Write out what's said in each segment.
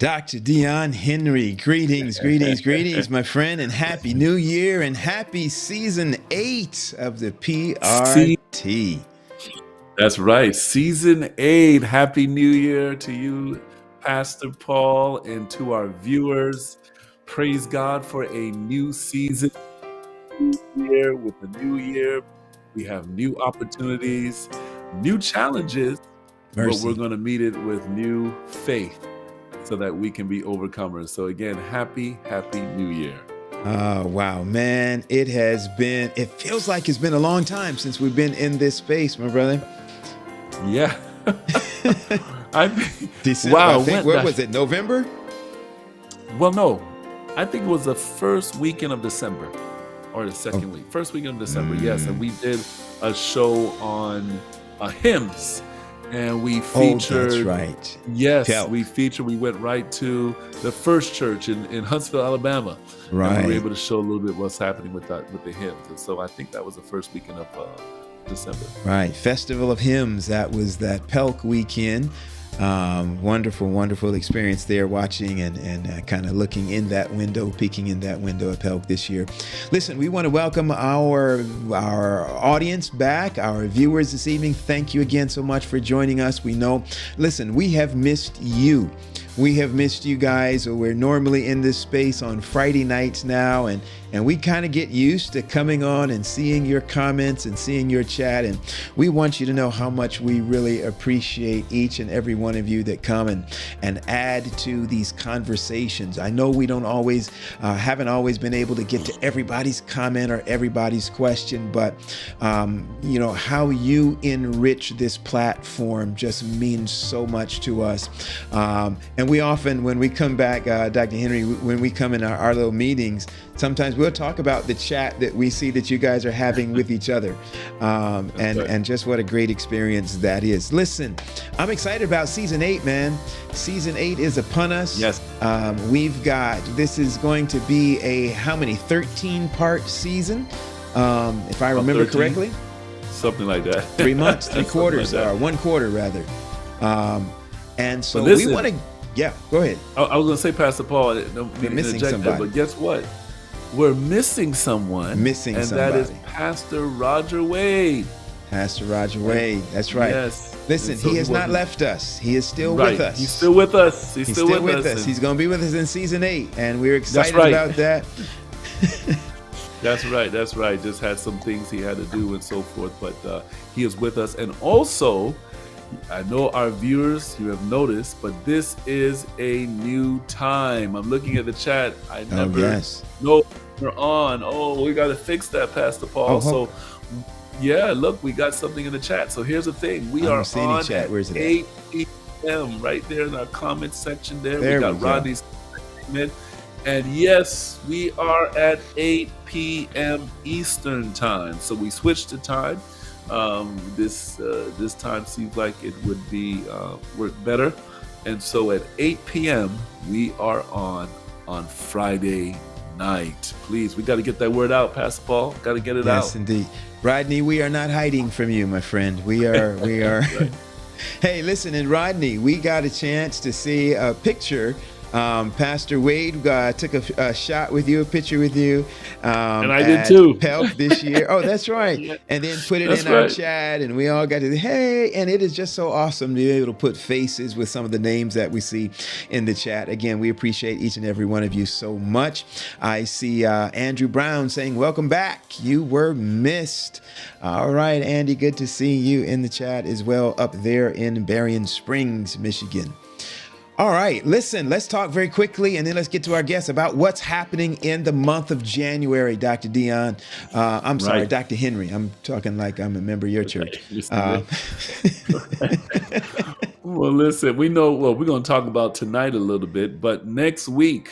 Dr. Dion Henry, greetings, greetings, greetings, my friend, and Happy New Year and happy season 8 of the See, PRT. that's right. Season 8. Happy New Year to you, Pastor Paul, and to our viewers. Praise God for a new season, new year. With the new year, we have new opportunities, new challenges, but we're Mercy. going to meet it with new faith so that we can be overcomers. So again, happy New Year. Oh, wow, man. It feels like it's been a long time since we've been in this space, my brother. Yeah. December, Wow. I think, what was it, November? Well, no. I think it was the first weekend of December or the second week. First weekend of December, yes. And we did a show on hymns. And we featured. Oh, that's right. Yes, Tell. we went right to the First Church in Huntsville, Alabama. Right. And we were able to show a little bit what's happening with the hymns. And so I think that was the first weekend of December. Right. Festival of Hymns. That was that Pelk weekend. Wonderful, wonderful experience there, watching and kind of looking in that window, peeking in that window at Pelk this year. Listen, we want to welcome our audience back, our viewers this evening. Thank you again so much for joining us. We know, listen, we have missed you. We have missed you guys. We're normally in this space on Friday nights now, and we kind of get used to coming on and seeing your comments and seeing your chat. And we want you to know how much we really appreciate each and every one of you that come and add to these conversations. I know we don't always, haven't always been able to get to everybody's comment or everybody's question, but you know, how you enrich this platform just means so much to us. And we often, when we come back, Dr. Henry, when we come in our little meetings, sometimes we'll talk about the chat that we see that you guys are having with each other. And just what a great experience that is. Listen, I'm excited about season 8, man. Season 8 is upon us. Yes. This is going to be a, how many, 13-part season, if I remember 13? correctly. Something like that. 3 months, 3 quarters, like or 1 quarter rather. And so listen, we want to, yeah, go ahead. I was going to say, Pastor Paul, We're missing somebody. but guess what? We're missing someone. And that is Pastor Roger Wade. Pastor Roger Wade. That's right. Yes. Listen, so he has not left us. He is still right. with us. He's still with us. He's still with us. He's going to be with us in season 8, and we're excited right. about that. That's right. That's right. Just had some things he had to do and so forth, but he is with us. And also, I know our viewers, you have noticed, but this is a new time. I'm looking at the chat. I never know we're on. Oh, we got to fix that, Pastor Paul. So, yeah, look, we got something in the chat. So here's the thing. We are on chat. Where's it 8 p.m. right there in our comment section there. There we got Rodney's comment. And yes, we are at 8 p.m. Eastern time. So we switched the time. This time seems like it would be work better, and so at 8 p.m. we are on Friday night. Please, we got to get that word out, Pastor Paul. Got to get it out. Yes, indeed, Rodney. We are not hiding from you, my friend. We are. Right. Hey, listen, and Rodney, we got a chance to see a picture. Pastor Wade took a shot with you, a picture with you. And I did too. Pelk this year. Oh, that's right. Yeah. And then put it in our chat, and we all got to, hey, and it is just so awesome to be able to put faces with some of the names that we see in the chat. Again, we appreciate each and every one of you so much. I see Andrew Brown saying, welcome back. You were missed. All right, Andy, good to see you in the chat as well up there in Berrien Springs, Michigan. All right, listen, let's talk very quickly, and then let's get to our guests about what's happening in the month of January, Dr. Dion. I'm sorry, Dr. Henry. I'm talking like I'm a member of your church. Well, listen, we know what we're going to talk about tonight a little bit, but next week,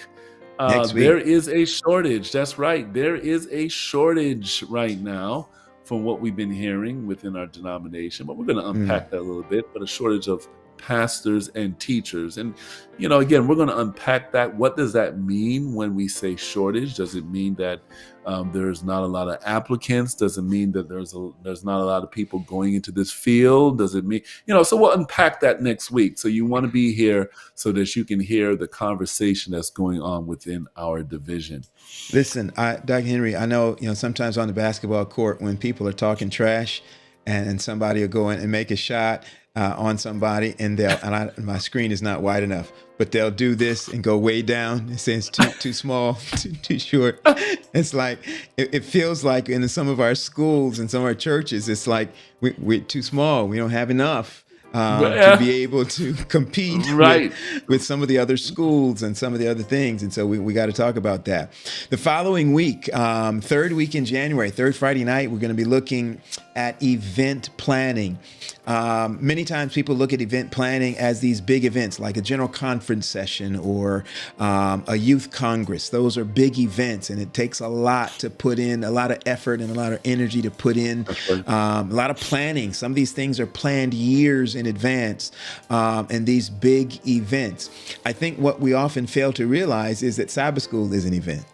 there is a shortage. That's right. There is a shortage right now from what we've been hearing within our denomination, but we're going to unpack that a little bit, but a shortage of pastors and teachers. And, again, we're going to unpack that. What does that mean when we say shortage? Does it mean that there's not a lot of applicants? Does it mean that there's not a lot of people going into this field? Does it mean, so we'll unpack that next week. So you want to be here so that you can hear the conversation that's going on within our division. Listen, Dr. Henry, I know, sometimes on the basketball court when people are talking trash and somebody will go in and make a shot on somebody and my screen is not wide enough, but they'll do this and go way down. It says too small, too short. It's like, it feels like in some of our schools and some of our churches, it's like we're too small. We don't have enough. To be able to compete with some of the other schools and some of the other things. And so we got to talk about that. The following week, third week in January, third Friday night, we're going to be looking at event planning. Many times people look at event planning as these big events like a general conference session or a youth congress. Those are big events, and it takes a lot to put in, a lot of effort and a lot of energy to put in, a lot of planning. Some of these things are planned years in advance, and these big events. I think what we often fail to realize is that Sabbath school is an event.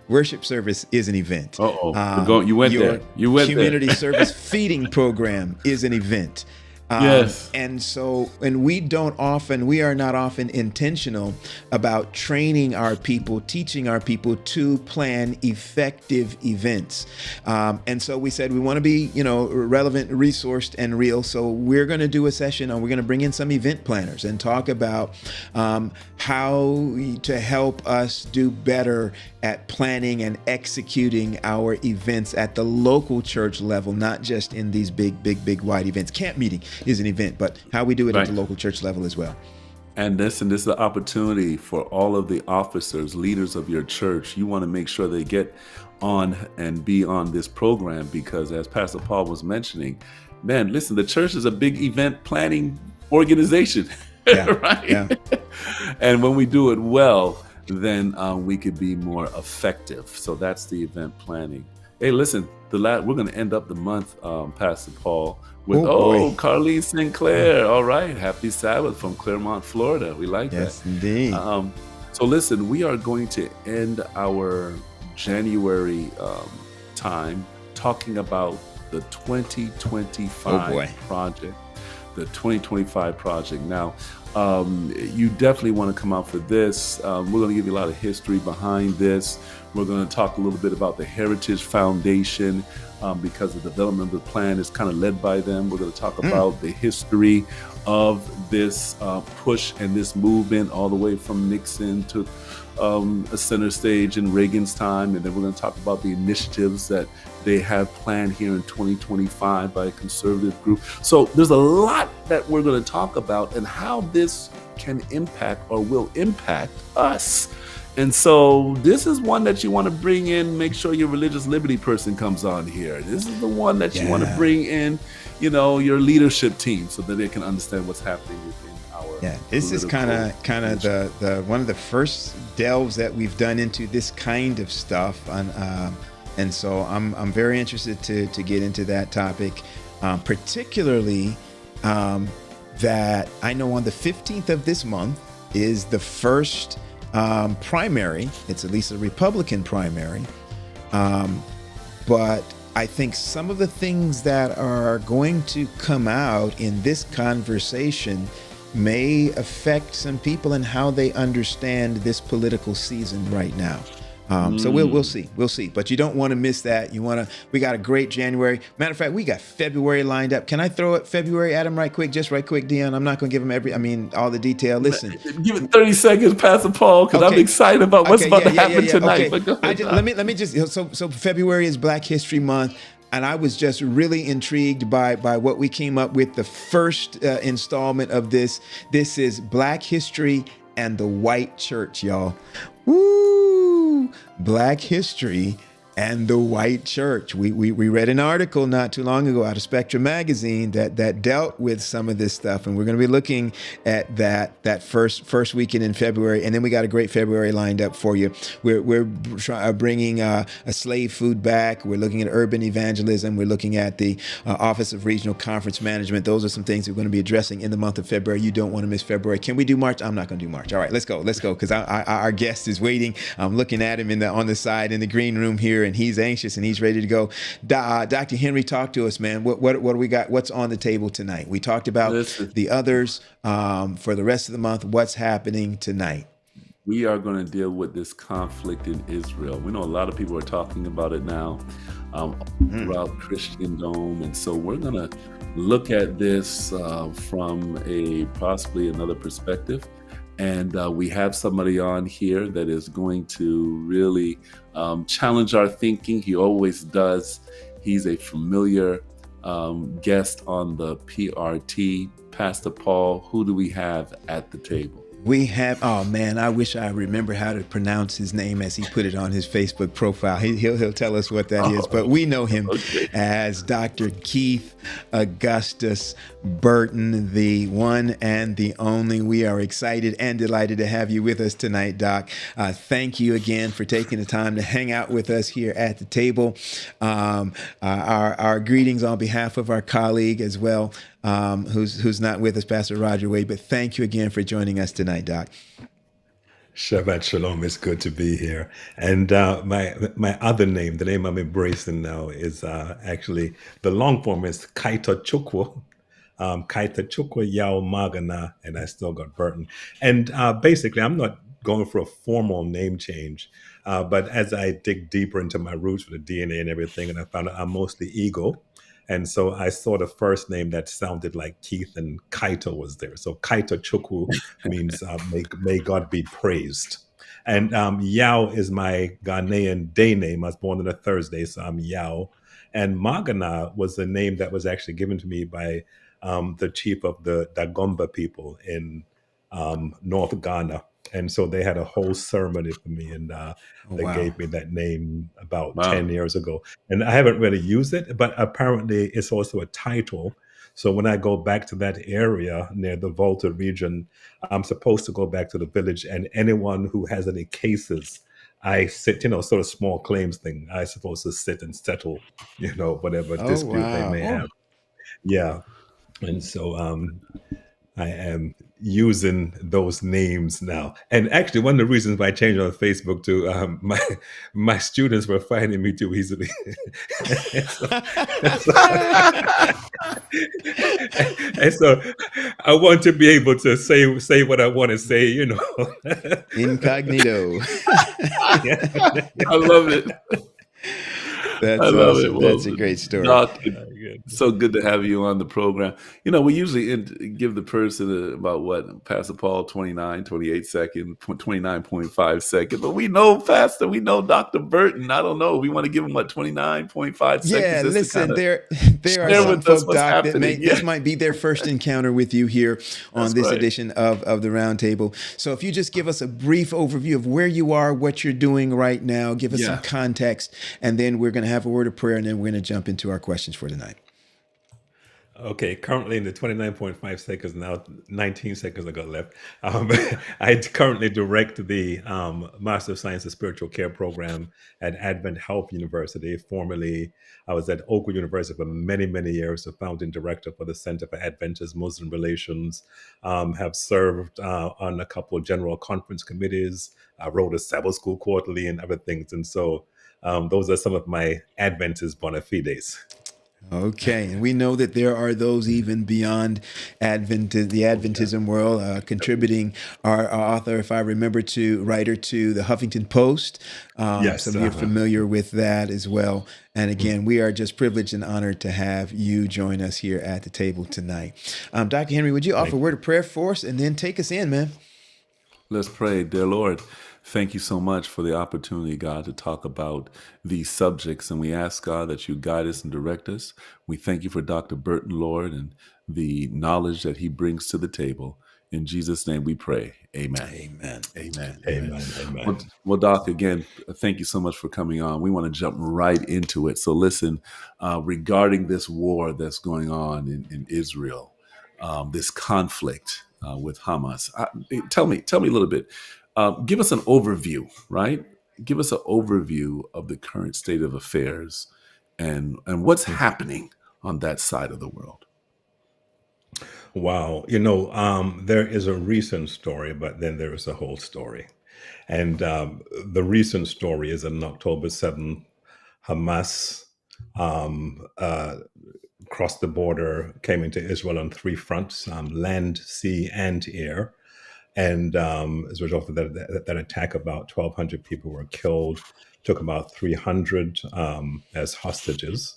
Worship service is an event. You went there. Community service feeding program is an event. Yes. And we are not often intentional about training our people, teaching our people to plan effective events. And so we said we want to be, relevant, resourced, and real. So we're going to do a session and we're going to bring in some event planners and talk about how to help us do better at planning and executing our events at the local church level, not just in these big wide events. Camp meeting is an event, but how we do it at the local church level as well. And this is the opportunity for all of the officers, leaders of your church. You want to make sure they get on and be on this program because, as Pastor Paul was mentioning, man, listen, the church is a big event planning organization, right? Yeah. And when we do it well, then we could be more effective. So that's the event planning. Hey, listen, we're going to end up the month, Pastor Paul, with Carlene Sinclair. All right, happy Sabbath from Claremont, Florida. We like that. Yes, indeed. So listen, we are going to end our January time talking about the 2025 project. The 2025 project. Now, you definitely want to come out for this. We're going to give you a lot of history behind this. We're going to talk a little bit about the Heritage Foundation because the development of the plan is kind of led by them. We're going to talk about the history of this push and this movement all the way from Nixon to a center stage in Reagan's time. And then we're going to talk about the initiatives that they have planned here in 2025 by a conservative group. So there's a lot that we're going to talk about and how this can impact or will impact us. And so this is one that you want to bring in. Make sure your religious liberty person comes on here. This is the one that you want to bring in, your leadership team so that they can understand what's happening within our. Yeah, this is kind of the one of the first delves that we've done into this kind of stuff. And so I'm very interested to get into that topic, particularly that I know on the 15th of this month is the first primary. It's at least a Republican primary. But I think some of the things that are going to come out in this conversation may affect some people and how they understand this political season right now. So we'll see. But you don't want to miss that. We got a great January. Matter of fact, we got February lined up. Can I throw it February at him right quick, Dion? I'm not going to give him all the detail. Listen. Give it 30 seconds, Pastor Paul, because I'm excited about what's about to happen tonight. Okay. But let me just, so February is Black History Month. And I was just really intrigued by what we came up with. The first installment of this. This is Black History and the White Church, y'all. Woo! Black history and the white church. We read an article not too long ago out of Spectrum magazine that dealt with some of this stuff, and we're going to be looking at that first weekend in February, and then we got a great February lined up for you. We're bringing a slave food back. We're looking at urban evangelism. We're looking at the Office of Regional Conference Management. Those are some things we're going to be addressing in the month of February. You don't want to miss February. Can we do March? I'm not going to do March. All right, let's go, because our guest is waiting. I'm looking at him on the side in the green room here, and he's anxious and he's ready to go. Dr. Henry, talk to us, man. What do we got? What's on the table tonight? We talked about the others for the rest of the month. What's happening tonight? We are going to deal with this conflict in Israel. We know a lot of people are talking about it now throughout Christendom, and so we're going to look at this from possibly another perspective. And we have somebody on here that is going to really challenge our thinking. He always does. He's a familiar guest on the PRT. Pastor Paul, who do we have at the table? We have, oh man, I wish I remember how to pronounce his name as he put it on his Facebook profile. He'll tell us what that is, but we know him as Dr. Keith Augustus Burton, the one and the only. We are excited and delighted to have you with us tonight, Doc. Thank you again for taking the time to hang out with us here at the table. Our greetings on behalf of our colleague as well, who's not with us, Pastor Roger Wade, but thank you again for joining us tonight, Doc. Shabbat Shalom. It's good to be here. And my other name, the name I'm embracing now, is actually, the long form is Kaita Chukwu. Kaita Chukwu Yao Magana, and I still got Burton. And basically, I'm not going for a formal name change, but as I dig deeper into my roots with the DNA and everything, and I found out I'm mostly Igbo. And so I saw the first name that sounded like Keith, and Kaito was there. So Kaito Chukwu means may God be praised. And Yao is my Ghanaian day name. I was born on a Thursday, so I'm Yao. And Magana was the name that was actually given to me by the chief of the Dagomba people in North Ghana. And so they had a whole ceremony for me, and they gave me that name about 10 years ago. And I haven't really used it, but apparently it's also a title. So when I go back to that area near the Volta region, I'm supposed to go back to the village, and anyone who has any cases, I sit, sort of small claims thing, I'm supposed to sit and settle, whatever dispute they may have. Yeah. And so I am using those names now. And actually, one of the reasons why I changed on Facebook too, my students were finding me too easily. and so I want to be able to say what I want to say, Incognito. I love it. That's awesome. Well, that's a great story. Doc, so good to have you on the program. We usually give the person about Pastor Paul, 28 seconds, 29.5 seconds. But we know Pastor, we know Dr. Burton. I don't know. We want to give him 29.5 seconds. Yeah, listen, there are some folks, Doc, that this might be their first encounter with you here on this edition of the Roundtable. So if you just give us a brief overview of where you are, what you're doing right now, give us some context, and then we're going to have a word of prayer, and then we're going to jump into our questions for tonight. Okay, currently in the 29.5 seconds now, 19 seconds I got left. I currently direct the Master of Science and Spiritual Care program at Advent Health University. Formerly, I was at Oakwood University for many, many years, the founding director for the Center for Adventist Muslim Relations. Have served on a couple of general conference committees. I wrote a Sabbath School Quarterly and other things. And so those are some of my Adventist bona fides. Okay, and we know that there are those even beyond the Adventism world, contributing. Our author, if I remember writer to the Huffington Post. So you're familiar with that as well. And again, we are just privileged and honored to have you join us here at the table tonight. Dr. Henry, would you offer a word of prayer for us and then take us in, man? Let's pray. Dear Lord, thank you so much for the opportunity, God, to talk about these subjects. And we ask, God, that you guide us and direct us. We thank you for Dr. Burton, Lord, and the knowledge that he brings to the table. In Jesus' name we pray. Amen. Amen. Amen. Amen. Amen. Well, Amen. well, Doc, again, thank you so much for coming on. We want to jump right into it. So, listen, regarding this war that's going on in Israel, this conflict with Hamas, tell me a little bit. Give us an overview, right? Give us an overview of the current state of affairs and what's happening on that side of the world. Wow. There is a recent story, but then there is a whole story. And the recent story is on October 7th, Hamas crossed the border, came into Israel on three fronts, land, sea, and air. And as a result of that attack, about 1,200 people were killed, took about 300 as hostages.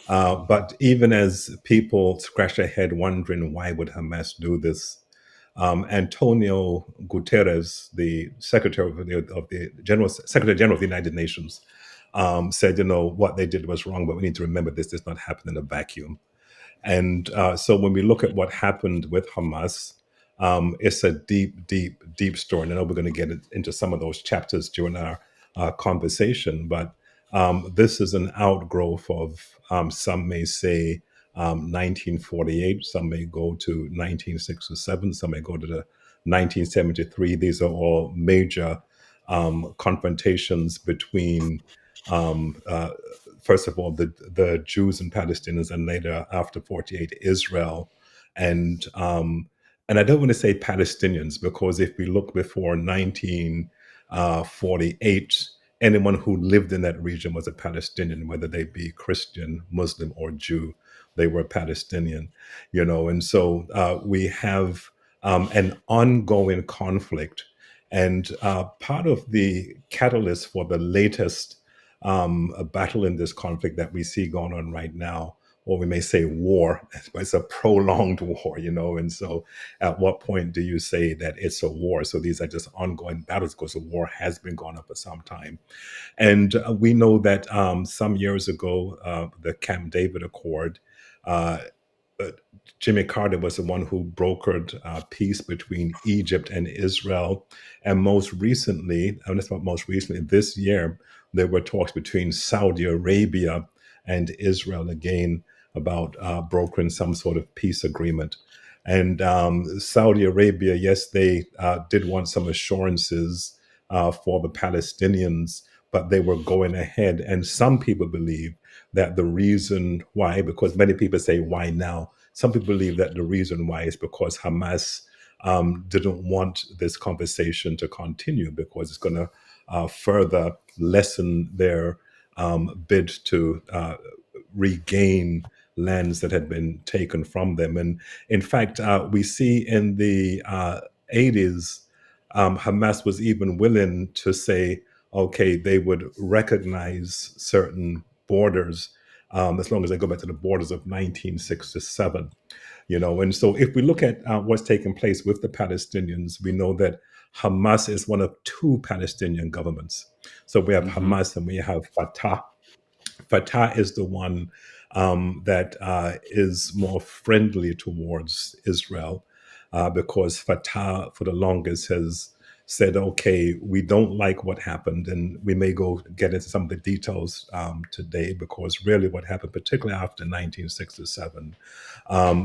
But even as people scratch their head wondering why would Hamas do this, Antonio Guterres, the Secretary General of the United Nations, said, what they did was wrong, but we need to remember this does not happen in a vacuum. And so when we look at what happened with Hamas, it's a deep, deep, deep story. And I know we're going to get into some of those chapters during our conversation, but this is an outgrowth of, some may say, 1948, some may go to 1967, some may go to the 1973. These are all major confrontations between first of all, the Jews and Palestinians, and later after 48, Israel. And I don't want to say Palestinians, because if we look before 1948, anyone who lived in that region was a Palestinian, whether they be Christian, Muslim, or Jew. They were Palestinian, and so we have an ongoing conflict. And part of the catalyst for the latest a battle in this conflict that we see going on right now, or we may say war, but it's a prolonged war, and so at what point do you say that it's a war? So these are just ongoing battles, because the war has been going on for some time. And we know that some years ago, the Camp David Accord, uh, Jimmy Carter was the one who brokered peace between Egypt and Israel. And most recently, and that's what most recently, this year, there were talks between Saudi Arabia and Israel again about brokering some sort of peace agreement. And Saudi Arabia, yes, they did want some assurances for the Palestinians, but they were going ahead. And some people believe that the reason why, because many people say, why now? Some people believe that the reason why is because Hamas didn't want this conversation to continue, because it's going to further lessen their bid to regain lands that had been taken from them. And in fact, we see in the 80s, Hamas was even willing to say, okay, they would recognize certain borders as long as they go back to the borders of 1967. And so if we look at what's taking place with the Palestinians, we know that Hamas is one of two Palestinian governments. So we have Hamas and we have Fatah. Fatah is the one that is more friendly towards Israel, because Fatah, for the longest, has said, okay, we don't like what happened. And we may get into some of the details today, because really what happened, particularly after 1967,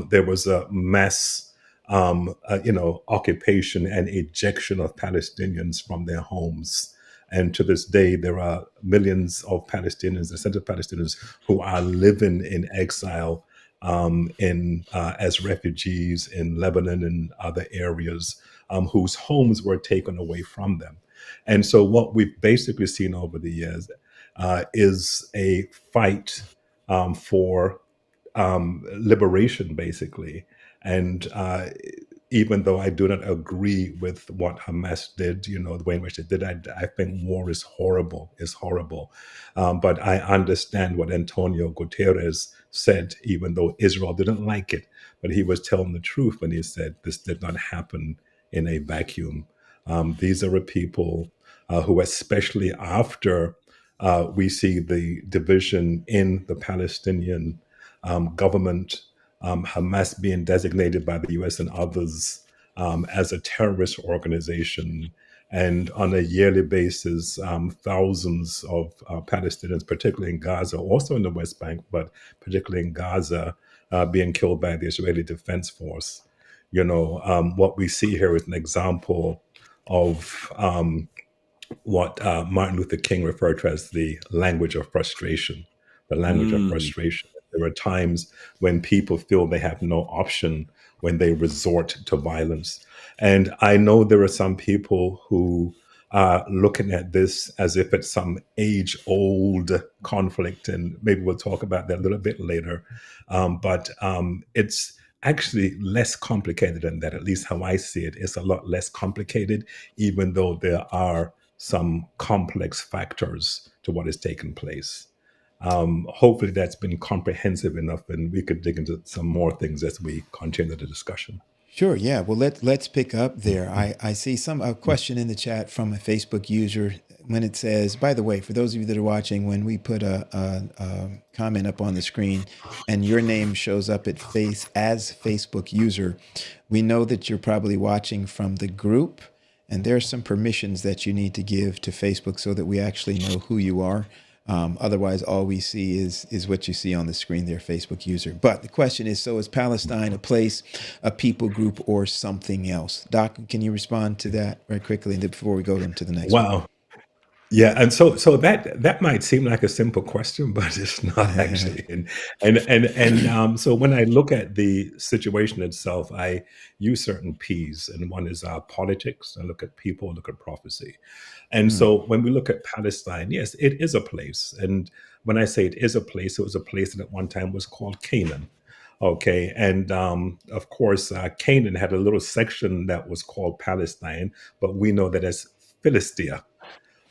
there was a mass occupation and ejection of Palestinians from their homes. And to this day, there are millions of Palestinians, descendant Palestinians, who are living in exile as refugees in Lebanon and other areas, whose homes were taken away from them. And so what we've basically seen over the years is a fight for liberation, basically. And even though I do not agree with what Hamas did, the way in which they did, I think war is horrible, but I understand what Antonio Guterres said, even though Israel didn't like it. But he was telling the truth when he said this did not happen in a vacuum. These are a people who, especially after we see the division in the Palestinian government, Hamas being designated by the US and others as a terrorist organization. And on a yearly basis, thousands of Palestinians, particularly in Gaza, also in the West Bank, but particularly in Gaza, being killed by the Israeli Defense Force. What we see here is an example of what Martin Luther King referred to as the language of frustration. The language of Mm. frustration. There are times when people feel they have no option when they resort to violence. And I know there are some people who are looking at this as if it's some age old conflict, and maybe we'll talk about that a little bit later. But it's actually less complicated than that, at least how I see it. It's a lot less complicated, even though there are some complex factors to what has taken place. Hopefully that's been comprehensive enough, and we could dig into some more things as we continue the discussion. Sure. Yeah. Well, let's pick up there. I see a question in the chat from a Facebook user when it says, by the way, for those of you that are watching, when we put a comment up on the screen and your name shows up at as Facebook user, we know that you're probably watching from the group, and there are some permissions that you need to give to Facebook so that we actually know who you are. Otherwise, all we see is what you see on the screen there, Facebook user. But the question is, so is Palestine a place, a people group, or something else? Doc, can you respond to that very quickly before we go into the next one? Wow. Yeah, and so that might seem like a simple question, but it's not actually. And so when I look at the situation itself, I use certain P's, and one is politics. I look at people, look at prophecy, and so when we look at Palestine, yes, it is a place. And when I say it is a place, it was a place that at one time was called Canaan. Okay, and of course, Canaan had a little section that was called Palestine, but we know that as Philistia.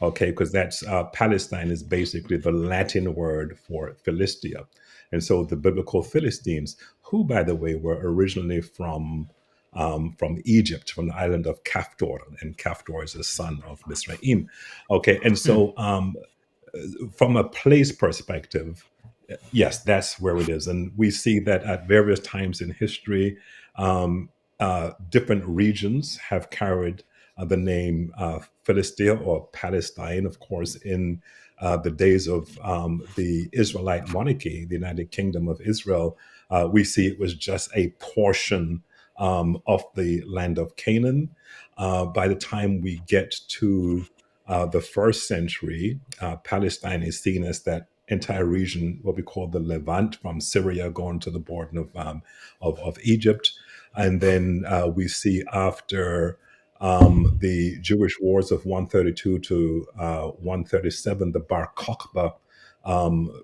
Okay, because that's Palestine is basically the Latin word for Philistia. And so the biblical Philistines, who, by the way, were originally from Egypt, from the island of Kaftor, and Kaftor is a son of Misraim. Okay, and so from a place perspective, yes, that's where it is. And we see that at various times in history, different regions have carried the name Philistia or Palestine. Of course, in the days of the Israelite monarchy, the United Kingdom of Israel, we see it was just a portion of the land of Canaan. By the time we get to the first century, Palestine is seen as that entire region, what we call the Levant, from Syria going to the border of Egypt. And then we see after the Jewish wars of 132 to 137, the Bar Kokhba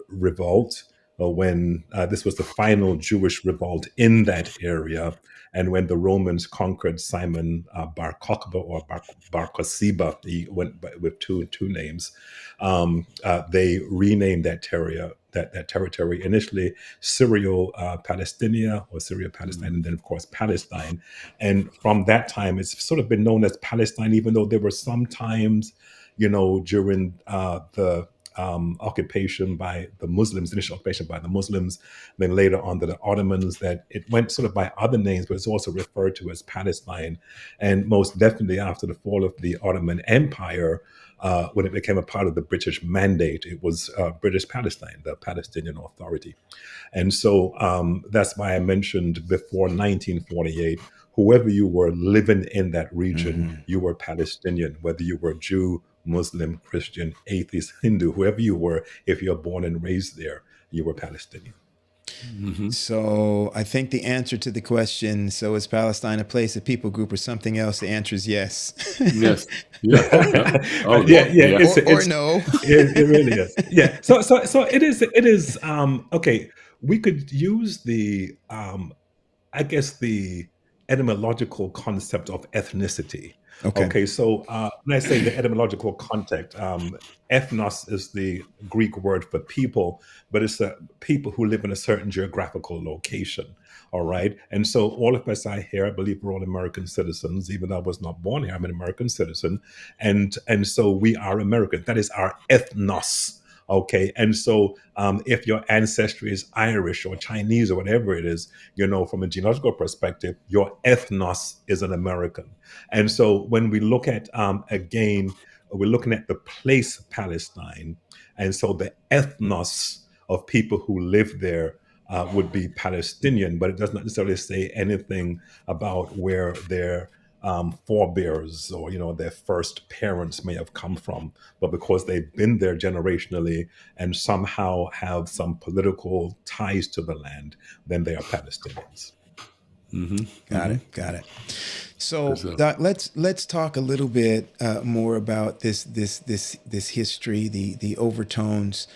revolt, when this was the final Jewish revolt in that area, and when the Romans conquered Simon Bar Kokhba or Bar Kokhba, he went with two names. They renamed that territory initially Syrio-Palestinia or Syria-Palestine, and then of course Palestine. And from that time, it's sort of been known as Palestine, even though there were some times, during the occupation by the Muslims, initial occupation by the Muslims, then later on to the Ottomans, that it went sort of by other names, but it's also referred to as Palestine. And most definitely after the fall of the Ottoman Empire, when it became a part of the British Mandate, it was British Palestine, the Palestinian Authority. And so that's why I mentioned before 1948, whoever you were living in that region, you were Palestinian, whether you were Jew, Muslim, Christian, atheist, Hindu, whoever you were. If you're born and raised there, you were Palestinian. So I think the answer to the question, so is Palestine a place, a people group, or something else? The answer is yes. Yes. Yeah. Oh, yeah. Or no. It really is. Yeah. So it is. Okay. We could use the I guess the etymological concept of ethnicity. Okay, so when I say the etymological context, ethnos is the Greek word for people, but it's people who live in a certain geographical location. All right, and so all of us are here. I believe we're all American citizens, even though I was not born here. I'm an American citizen, and so we are American. That is our ethnos. Okay. And so if your ancestry is Irish or Chinese or whatever it is, from a genealogical perspective, your ethnos is an American. And so when we look at, again, we're looking at the place Palestine. And so the ethnos of people who live there would be Palestinian, but it does not necessarily say anything about where their forebears or their first parents may have come from. But because they've been there generationally and somehow have some political ties to the land, then they are Palestinians. Got it. So So- Doc, let's talk a little bit more about this history, the overtones.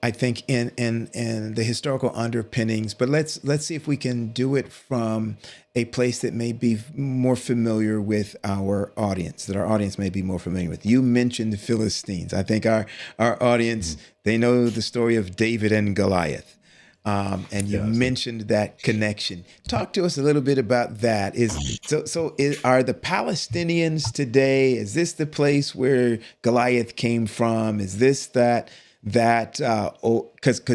I think in the historical underpinnings, but let's see if we can do it from a place that may be more familiar with our audience, that our audience may be more familiar with. You mentioned the Philistines. I think our audience, they know the story of David and Goliath. And you mentioned that connection. Talk to us a little bit about that. Are the Palestinians today? Is this the place where Goliath came from? Is this because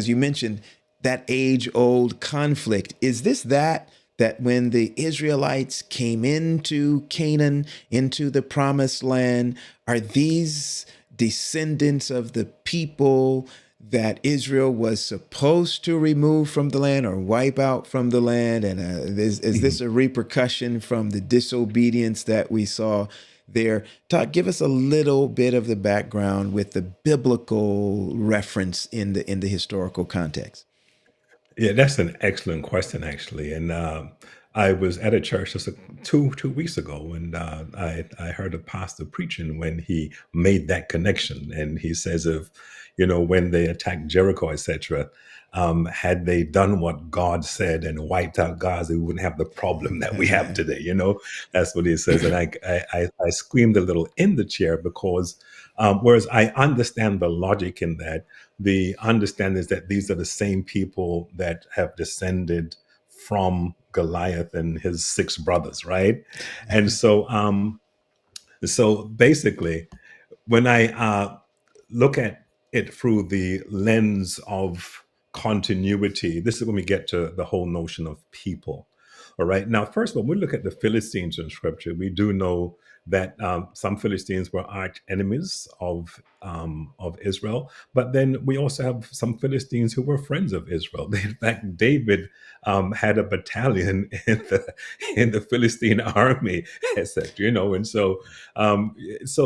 you mentioned that age-old conflict? Is this that when the Israelites came into Canaan, into the Promised Land, are these descendants of the people that Israel was supposed to remove from the land or wipe out from the land? And is this a repercussion from the disobedience that we saw there? Give us a little bit of the background with the biblical reference in the historical context. Yeah, that's an excellent question, actually. And I was at a church just two weeks ago, and I heard a pastor preaching when he made that connection, and he says, if when they attacked Jericho, etc., had they done what God said and wiped out Gaza, we wouldn't have the problem that we have today. That's what he says, and I screamed a little in the chair because whereas I understand the logic in that, the understanding is that these are the same people that have descended from Goliath and his 6 brothers, right? And so basically, when I look at it through the lens of continuity, this is when we get to the whole notion of people. All right. Now, first of all, when we look at the Philistines in Scripture, we do know that some Philistines were arch enemies of Israel, but then we also have some Philistines who were friends of Israel. In fact, David had a battalion in the Philistine army, etc. And so it's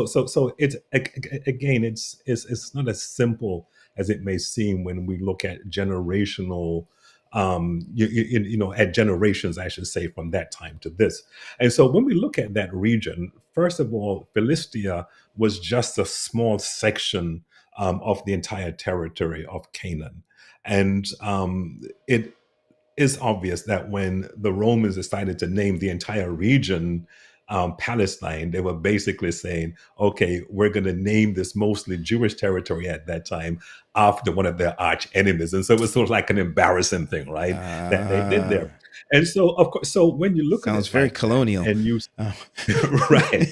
again, it's not as simple as it may seem when we look at generational. At generations, I should say, from that time to this. And so when we look at that region, first of all, Philistia was just a small section of the entire territory of Canaan. And it is obvious that when the Romans decided to name the entire region Palestine, they were basically saying, okay, we're going to name this mostly Jewish territory at that time after one of their arch enemies. And so it was sort of like an embarrassing thing, right? That they did there. And so, of course, so when you look at it, sounds very colonial, and you right.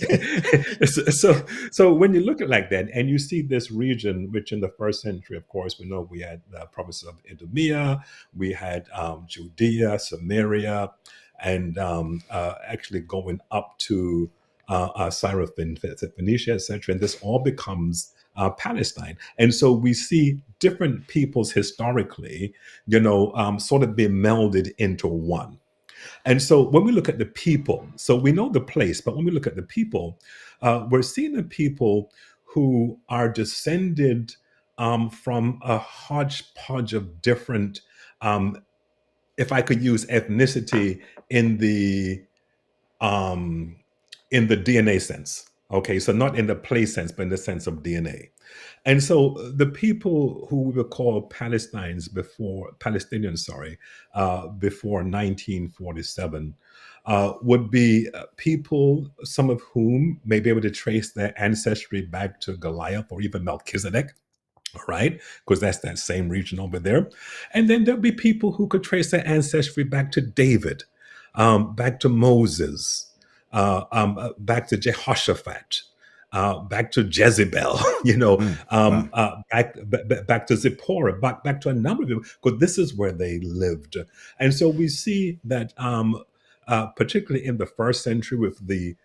So when you look at it like that, and you see this region, which in the first century, of course, we know we had the provinces of Idumea, we had Judea, Samaria, and actually going up to Syrophoenicia, etc. And this all becomes Palestine. And so we see different peoples historically, sort of be melded into one. And so when we look at the people, so we know the place, but when we look at the people, we're seeing the people who are descended from a hodgepodge of different, if I could use ethnicity in the DNA sense. Okay, so not in the place sense, but in the sense of DNA. And so the people who we would call Palestinians before 1947 would be people, some of whom may be able to trace their ancestry back to Goliath or even Melchizedek. Right? Because that's that same region over there. And then there'll be people who could trace their ancestry back to David, back to Moses, back to Jehoshaphat, back to Jezebel, you know, Wow. back to Zipporah, back to a number of people, because this is where they lived. And so we see that, particularly in the first century with the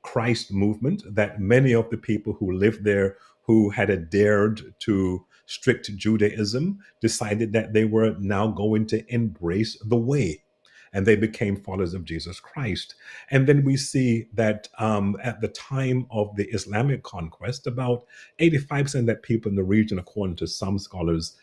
Christ movement, that many of the people who lived there who had adhered to strict Judaism decided that they were now going to embrace the way. And they became followers of Jesus Christ. And then we see that at the time of the Islamic conquest, about 85% of that people in the region, according to some scholars,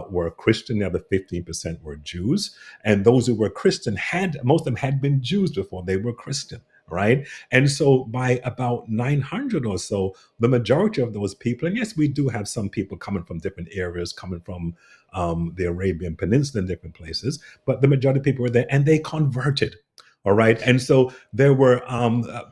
were Christian. The other 15% were Jews. And those who were Christian most of them had been Jews before they were Christian. Right. And so by about 900 or so, the majority of those people, and yes, we do have some people coming from different areas, coming from the Arabian Peninsula and different places, but the majority of people were there and they converted. All right. And so there were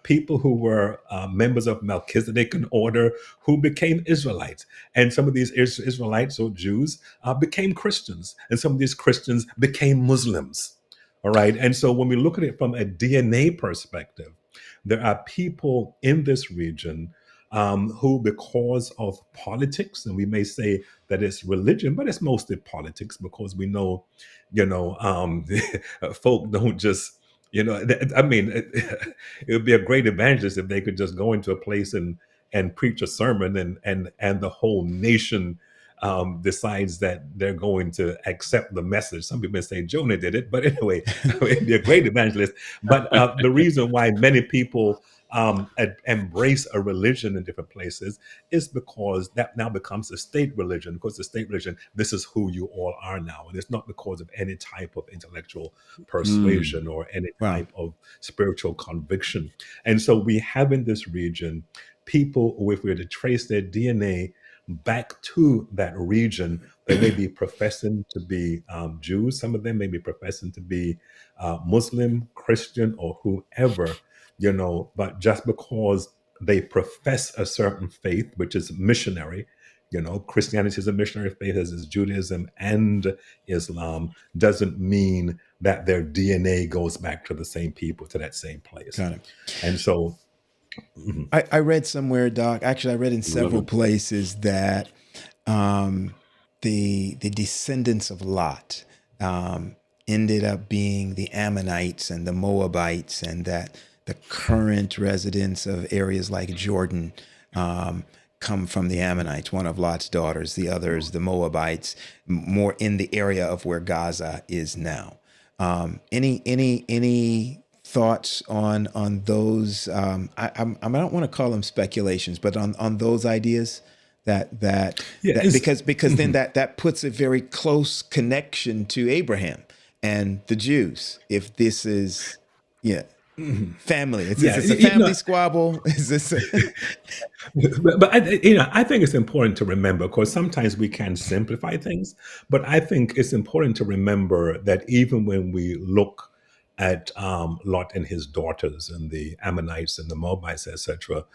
people who were members of Melchizedekan order who became Israelites. And some of these Israelites or Jews became Christians. And some of these Christians became Muslims. All right. And so when we look at it from a DNA perspective, there are people in this region who, because of politics, and we may say that it's religion, but it's mostly politics, because we know, folk don't just, I mean, it would be a great evangelist if they could just go into a place and preach a sermon and the whole nation decides that they're going to accept the message. Some people say Jonah did it, but anyway, it'd be a great evangelist. But the reason why many people embrace a religion in different places is because that now becomes a state religion. Because the state religion, this is who you all are now, and it's not because of any type of intellectual persuasion or any Wow. type of spiritual conviction. And so we have in this region people who, if we were to trace their DNA back to that region, they may be professing to be Jews. Some of them may be professing to be Muslim, Christian, or whoever, but just because they profess a certain faith, which is missionary, Christianity is a missionary faith, as is Judaism and Islam, doesn't mean that their DNA goes back to the same people, to that same place. Got it. And so, I read somewhere, Doc. Actually, I read in several places that the descendants of Lot ended up being the Ammonites and the Moabites, and that the current residents of areas like Jordan come from the Ammonites, one of Lot's daughters. The others, the Moabites, more in the area of where Gaza is now. Any thoughts on those? I don't want to call them speculations, but on those ideas because then that puts a very close connection to Abraham and the Jews. If this is family, is this a family squabble? Is this? But I think it's important to remember, because sometimes we can simplify things, but I think it's important to remember that even when we look at Lot and his daughters and the Ammonites and the Moabites, etc.,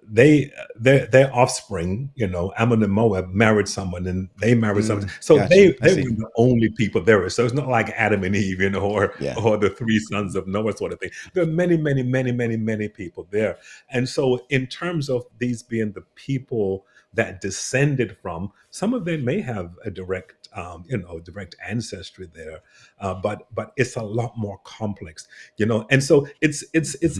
their offspring, Ammon and Moab, married someone and they married someone. So Gotcha. they were the only people there. So it's not like Adam and Eve, or the three sons of Noah sort of thing. There are many, many, many, many, many people there. And so in terms of these being the people that descended from, some of them may have a direct ancestry there, but it's a lot more complex, and so it's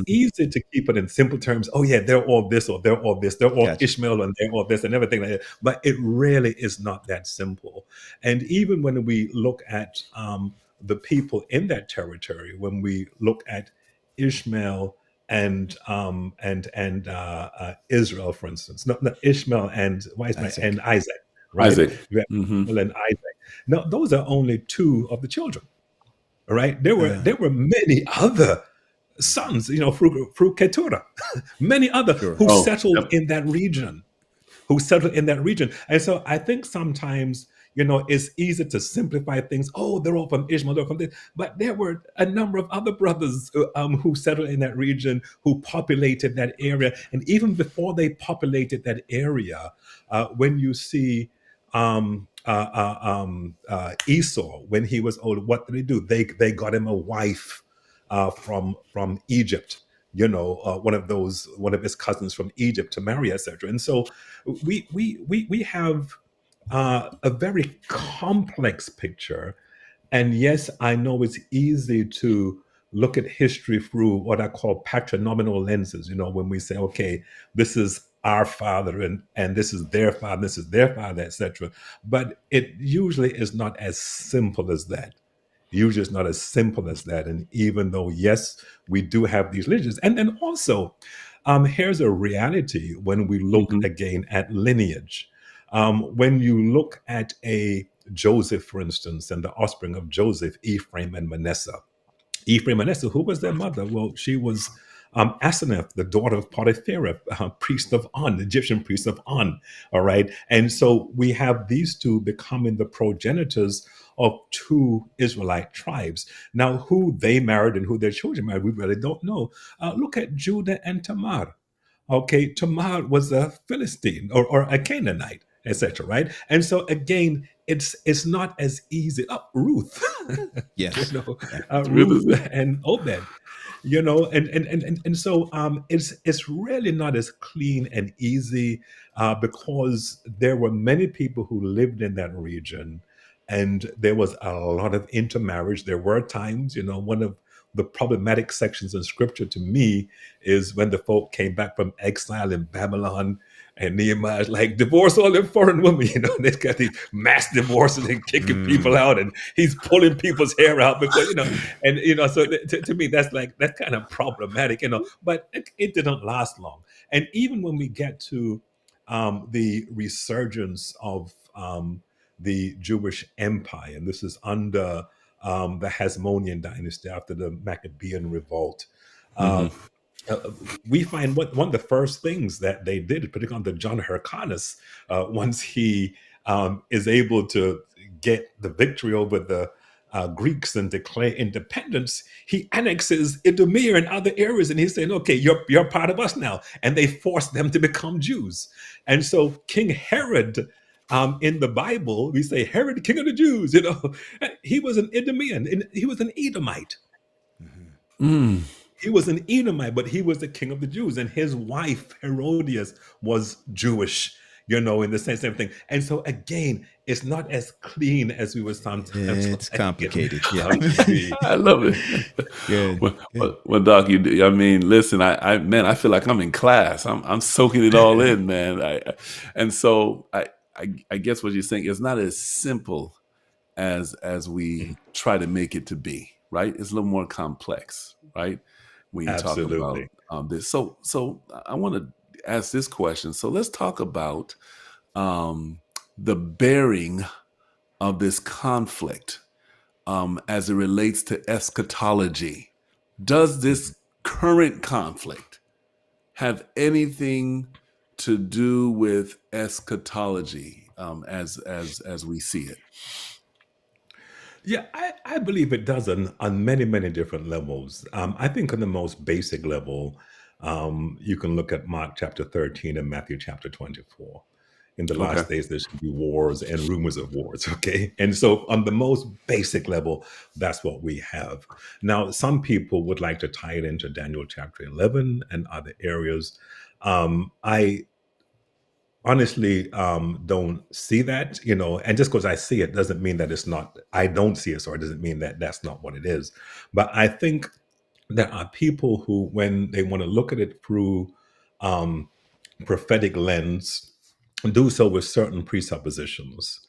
easy to keep it in simple terms. Oh yeah, they're all this, or they're all this, they're all Ishmael, and they're all this, and everything like that. But it really is not that simple. And even when we look at the people in that territory, when we look at Ishmael and Israel, for instance, not Ishmael and and Isaac, right? Isaac. You have Ishmael and Isaac. Now, those are only two of the children, right? There were many other sons, through Keturah, many other who settled in that region, And so I think sometimes, it's easy to simplify things. Oh, they're all from Ishmael, they're from this. But there were a number of other brothers who settled in that region, who populated that area. And even before they populated that area, when you see Esau, when he was old, what did they do? They got him a wife from Egypt. one of his cousins from Egypt to marry, etc. And so we have a very complex picture. And yes, I know it's easy to look at history through what I call patronyminal lenses. When we say, okay, this is our father and this is their father, this is their father, etc. But it usually is not as simple as that. Usually it's not as simple as that. And even though, yes, we do have these lineages. And then also, here's a reality when we look Mhm. again at lineage. When you look at a Joseph, for instance, and the offspring of Joseph, Ephraim and Manasseh. Ephraim and Manasseh, who was their mother? Well, she was Asenath, the daughter of Potipharah, priest of On, Egyptian priest of On. All right. And so we have these two becoming the progenitors of two Israelite tribes. Now, who they married and who their children married, we really don't know. Look at Judah and Tamar. Okay, Tamar was a Philistine or a Canaanite, etc. Right, and so again, it's not as easy. Oh, Ruth, Yes. Yeah. Ruth and Obed, and so it's really not as clean and easy because there were many people who lived in that region, and there was a lot of intermarriage. There were times, one of the problematic sections in scripture to me is when the folk came back from exile in Babylon, and Nehemiah's like, divorce all them foreign women, they've got these mass divorces and kicking people out, and he's pulling people's hair out because, and so to me that's kind of problematic, but it didn't last long. And even when we get to the resurgence of the Jewish Empire, and this is under the Hasmonean dynasty after the Maccabean revolt. Uh, Mhm. we find one of the first things that they did, particularly under John Hyrcanus, once he is able to get the victory over the Greeks and declare independence, he annexes Idumea and other areas, and he's saying, "Okay, you're part of us now," and they force them to become Jews. And so King Herod. In the Bible, we say Herod, king of the Jews. He was an Idumean, and he was an Edomite. Mm. He was an Edomite, but he was the king of the Jews, and his wife Herodias was Jewish. In the same thing. And so again, it's not as clean as we would sometimes It's like complicated. Yeah. to be. I love it. Good. Good. Well, Doc, I mean, listen, man, I feel like I'm in class. I'm soaking it all in, man. And so I guess what you're saying is not as simple as we try to make it to be, right? It's a little more complex, right? When you talk about Absolutely. this. So I want to ask this question. So let's talk about the bearing of this conflict as it relates to eschatology. Does this current conflict have anything to do with eschatology as we see it? Yeah, I believe it does on many, many different levels. I think on the most basic level, you can look at Mark chapter 13 and Matthew chapter 24. In the Okay. last days, there should be wars and rumors of wars, okay? And so, on the most basic level, that's what we have. Now, some people would like to tie it into Daniel chapter 11 and other areas. I honestly don't see that, and just because I see it doesn't mean that it's not, I don't see it, so it doesn't mean that that's not what it is. But I think there are people who, when they want to look at it through um, prophetic lens, do so with certain presuppositions.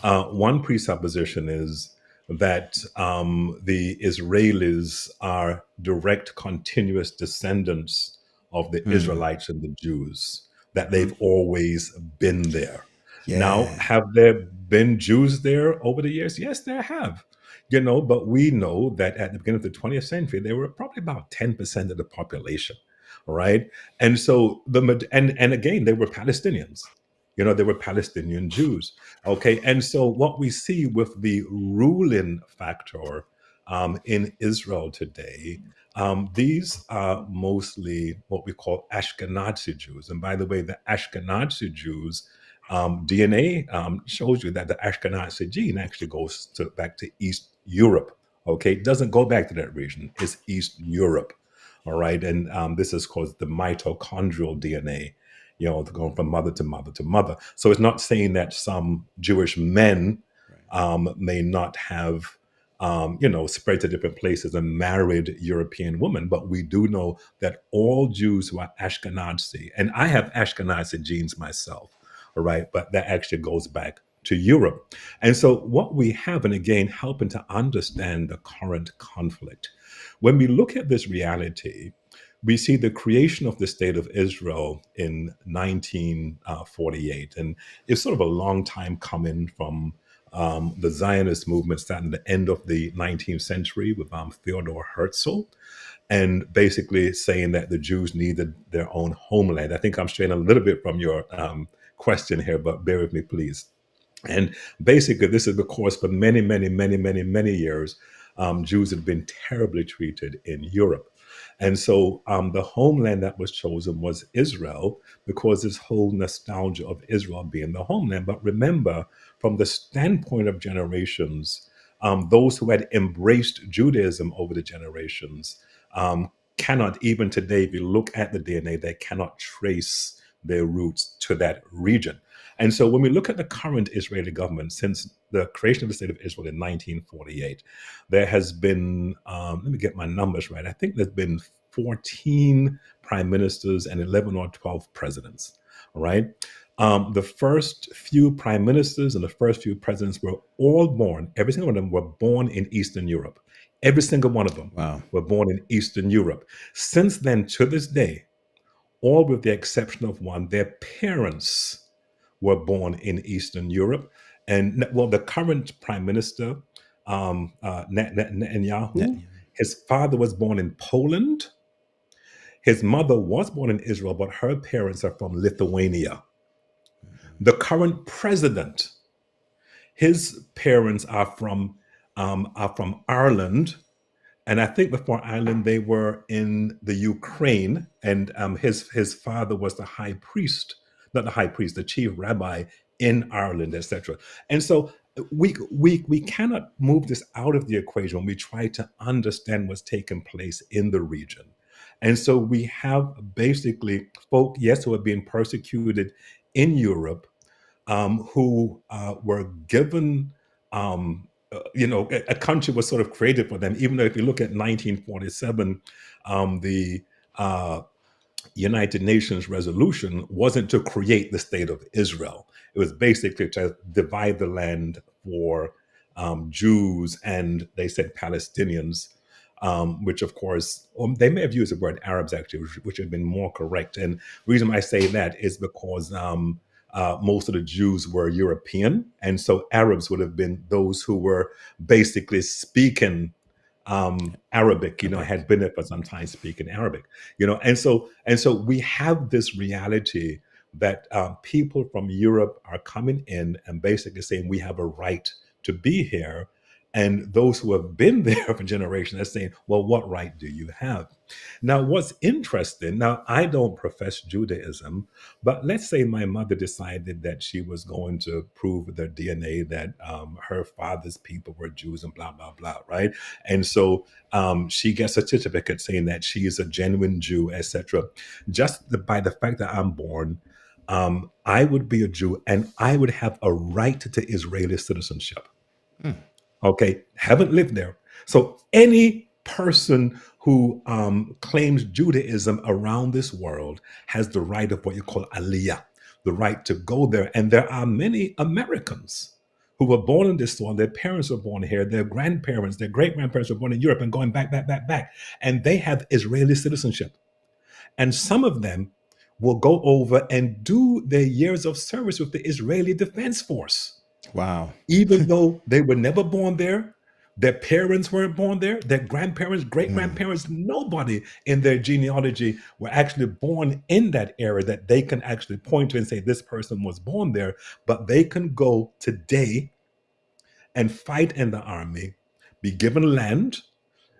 One presupposition is that the Israelis are direct, continuous descendants of the Hmm. Israelites and the Jews, that Mhm. they've always been there. Now, Yeah. have there been Jews there over the years? Yes, there have. But we know that at the beginning of the 20th century, there were probably about 10% of the population, right? And so and again, they were Palestinians. They were Palestinian Jews. Okay, and so what we see with the ruling factor in Israel today, these are mostly what we call Ashkenazi Jews. And by the way, the Ashkenazi Jews DNA shows you that the Ashkenazi gene actually goes back to East Europe. Okay, it doesn't go back to that region. It's East Europe. All right. And this is called the mitochondrial DNA, going from mother to mother to mother. So it's not saying that some Jewish men may not have, spread to different places and married European women, but we do know that all Jews who are Ashkenazi, and I have Ashkenazi genes myself, all right, but that actually goes back to Europe. And so what we have, and again, helping to understand the current conflict, when we look at this reality, we see the creation of the state of Israel in 1948. And it's sort of a long time coming from the Zionist movement starting at the end of the 19th century with Theodor Herzl, and basically saying that the Jews needed their own homeland. I think I'm straying a little bit from your question here, but bear with me, please. And basically, this is because for many, many, many, many, many years, Jews had been terribly treated in Europe. And so the homeland that was chosen was Israel, because this whole nostalgia of Israel being the homeland. But remember, from the standpoint of generations, those who had embraced Judaism over the generations cannot, even today, if you look at the DNA, they cannot trace their roots to that region. And so when we look at the current Israeli government, since the creation of the state of Israel in 1948, there has been, let me get my numbers right, I think there's been 14 prime ministers and 11 or 12 presidents, all right? The first few prime ministers and the first few presidents were all born, every single one of them were born in Eastern Europe. Every single one of them were born in Eastern Europe. Since then, to this day, all with the exception of one, their parents were born in Eastern Europe. And well, the current prime minister, Netanyahu, his father was born in Poland. His mother was born in Israel, but her parents are from Lithuania. The current president, his parents are from Ireland. And I think before Ireland, they were in the Ukraine, and his father was the high priest, not the high priest, the chief rabbi in Ireland, etc. And so we cannot move this out of the equation when we try to understand what's taking place in the region. And so we have basically folk, yes, who are being persecuted in Europe, who were given a country was sort of created for them, even though if you look at 1947, the United Nations resolution wasn't to create the state of Israel. It was basically to divide the land for Jews and, they said, Palestinians, which of course, they may have used the word Arabs actually, which would have been more correct. And the reason I say that is because most of the Jews were European, and so Arabs would have been those who were basically speaking Arabic, had been there for some time speaking Arabic, and so we have this reality that people from Europe are coming in and basically saying we have a right to be here. And those who have been there for generations are saying, well, what right do you have? Now, what's interesting, now, I don't profess Judaism, but let's say my mother decided that she was going to prove their DNA that her father's people were Jews and blah, blah, blah, right? And so she gets a certificate saying that she is a genuine Jew, etc. Just by the fact that I'm born, I would be a Jew and I would have a right to Israeli citizenship. Okay, haven't lived there. So any person who claims Judaism around this world has the right of what you call aliyah, the right to go there. And there are many Americans who were born in this soil. Their parents were born here. Their grandparents, their great-grandparents were born in Europe and going back. And they have Israeli citizenship. And some of them will go over and do their years of service with the Israeli Defense Force. Wow. Even though they were never born there, their parents weren't born there, their grandparents, great-grandparents, nobody in their genealogy were actually born in that area that they can actually point to and say this person was born there. But they can go today and fight in the army, be given land.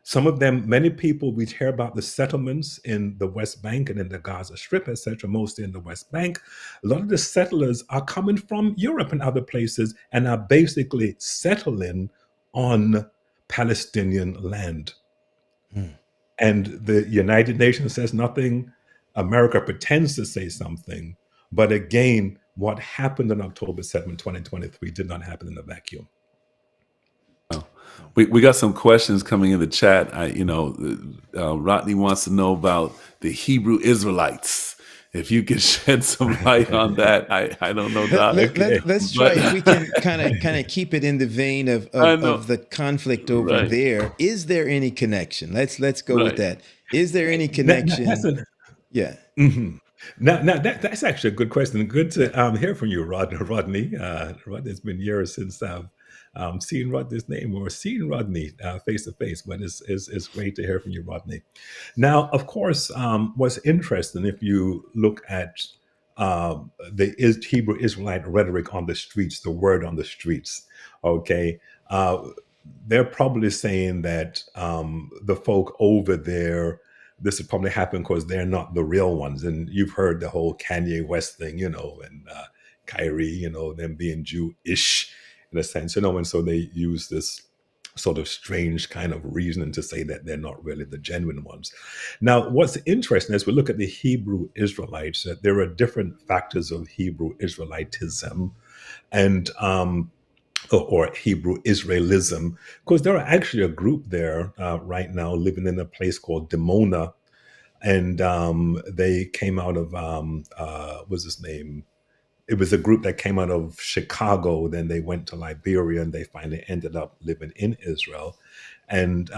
Some of them, many people, we hear about the settlements in the West Bank and in the Gaza Strip, etc., mostly in the West Bank. A lot of the settlers are coming from Europe and other places and are basically settling on Palestinian land. And the United Nations says nothing. America pretends to say something. But again, what happened on October 7th, 2023 did not happen in a vacuum. We got some questions coming in the chat. Rodney wants to know about the Hebrew Israelites. If you could shed some light on that, I don't know, Doc. Let's try if we can kind of keep it in the vein of I know. of the conflict over Right. there. Is there any connection? Let's go with Right. that. Is there any That's connection? Yeah. Now that's actually a good question. Good to hear from you, Rodney. Rodney, it's been years since I've seen Rodney's name or seen Rodney face to face, but it's great to hear from you, Rodney. Now, of course, what's interesting if you look at the Hebrew Israelite rhetoric on the streets, the word on the streets, okay, they're probably saying that the folk over there, this would probably happen because they're not the real ones. And you've heard the whole Kanye West thing, and Kyrie, them being Jewish in a sense, and so they use this sort of strange kind of reasoning to say that they're not really the genuine ones. Now, what's interesting as we look at the Hebrew Israelites, that there are different factors of Hebrew Israelitism and or Hebrew Israelism, because there are actually a group there right now living in a place called Dimona, and they came out of what's his name? It was a group that came out of Chicago. Then they went to Liberia, and they finally ended up living in Israel. And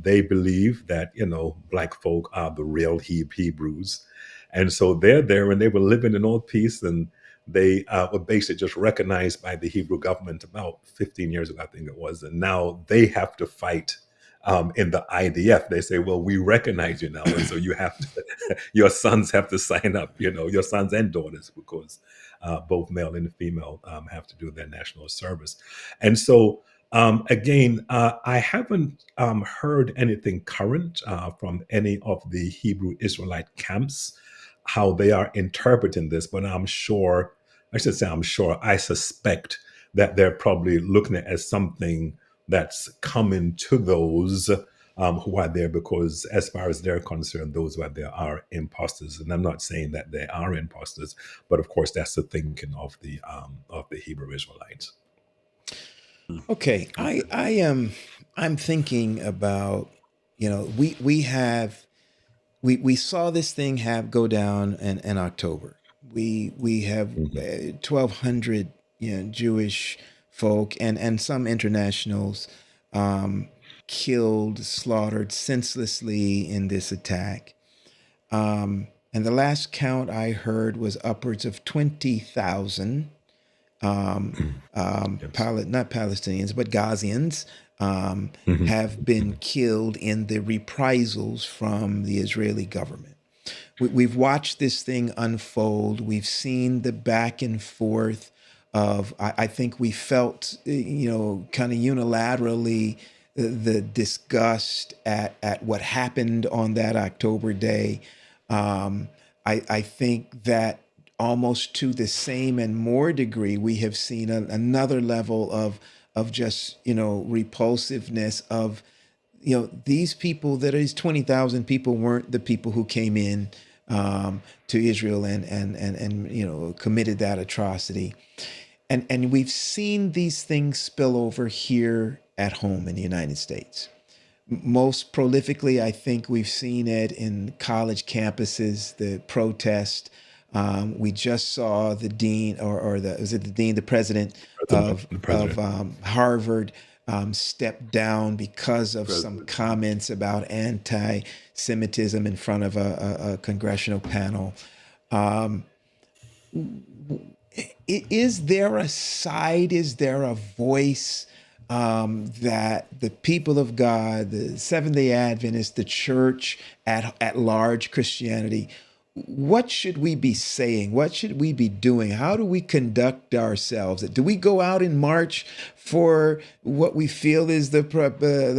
they believe that black folk are the real Hebrews, and so they're there, and they were living in all peace, and they were basically just recognized by the Hebrew government about 15 years ago, I think it was, and now they have to fight in the IDF. They say, well, we recognize you now, and so you have to, your sons have to sign up, your sons and daughters, because both male and female have to do their national service. And so, again, I haven't heard anything current from any of the Hebrew Israelite camps, how they are interpreting this, but I suspect that they're probably looking at it as something that's coming to those who are there, because as far as they're concerned, those who are there are imposters. And I'm not saying that they are imposters, but of course that's the thinking of the Hebrew Israelites. Okay, I'm thinking about we saw this thing go down in October. We have 1,200 Jewish folk and some internationals killed, slaughtered senselessly in this attack. And the last count I heard was upwards of 20,000 not Palestinians, but Gazians have been killed in the reprisals from the Israeli government. We've watched this thing unfold. We've seen the back and forth of, I think we felt, kind of unilaterally the disgust at what happened on that October day. I think that almost to the same and more degree, we have seen another level of just, repulsiveness of, these people, that is 20,000 people, weren't the people who came in to Israel and committed that atrocity. And we've seen these things spill over here at home in the United States. Most prolifically, I think we've seen it in college campuses, the protest. We just saw the dean, the president of Harvard step down because of some comments about anti-Semitism in front of a congressional panel. Is there a side? Is there a voice that the people of God, the Seventh-day Adventists, the church at large, Christianity, what should we be saying? What should we be doing? How do we conduct ourselves? Do we go out in march for what we feel is the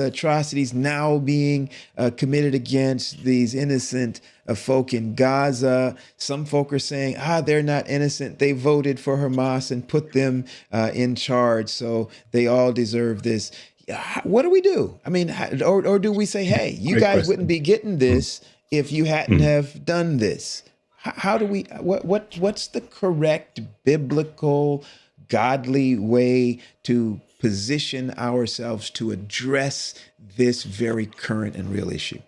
atrocities now being committed against these innocent folk in Gaza? Some folk are saying, they're not innocent. They voted for Hamas and put them in charge, so they all deserve this. what do we do? I mean, or do we say, hey, you Great guys wouldn't question. be getting Mm, this if you hadn't mm. have done this? How do we, what's the correct biblical, godly way to position ourselves to address this very current and real issue?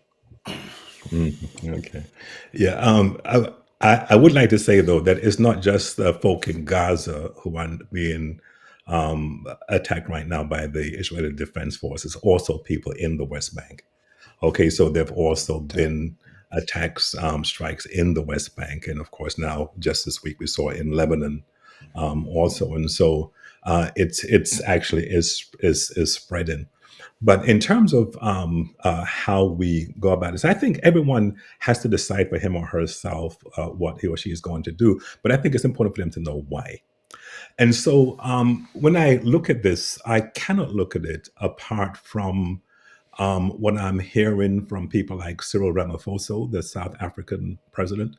Okay. Yeah. I would like to say though that it's not just the folk in Gaza who are being attacked right now by the Israeli Defense Forces. Also, people in the West Bank. Okay, so there've also So, been attacks, strikes in the West Bank, and of course now just this week we saw in Lebanon also, and so it's actually is spreading. But in terms of how we go about this, I think everyone has to decide for him or herself what he or she is going to do. But I think it's important for them to know why. And so when I look at this, I cannot look at it apart from what I'm hearing from people like Cyril Ramaphosa, the South African president,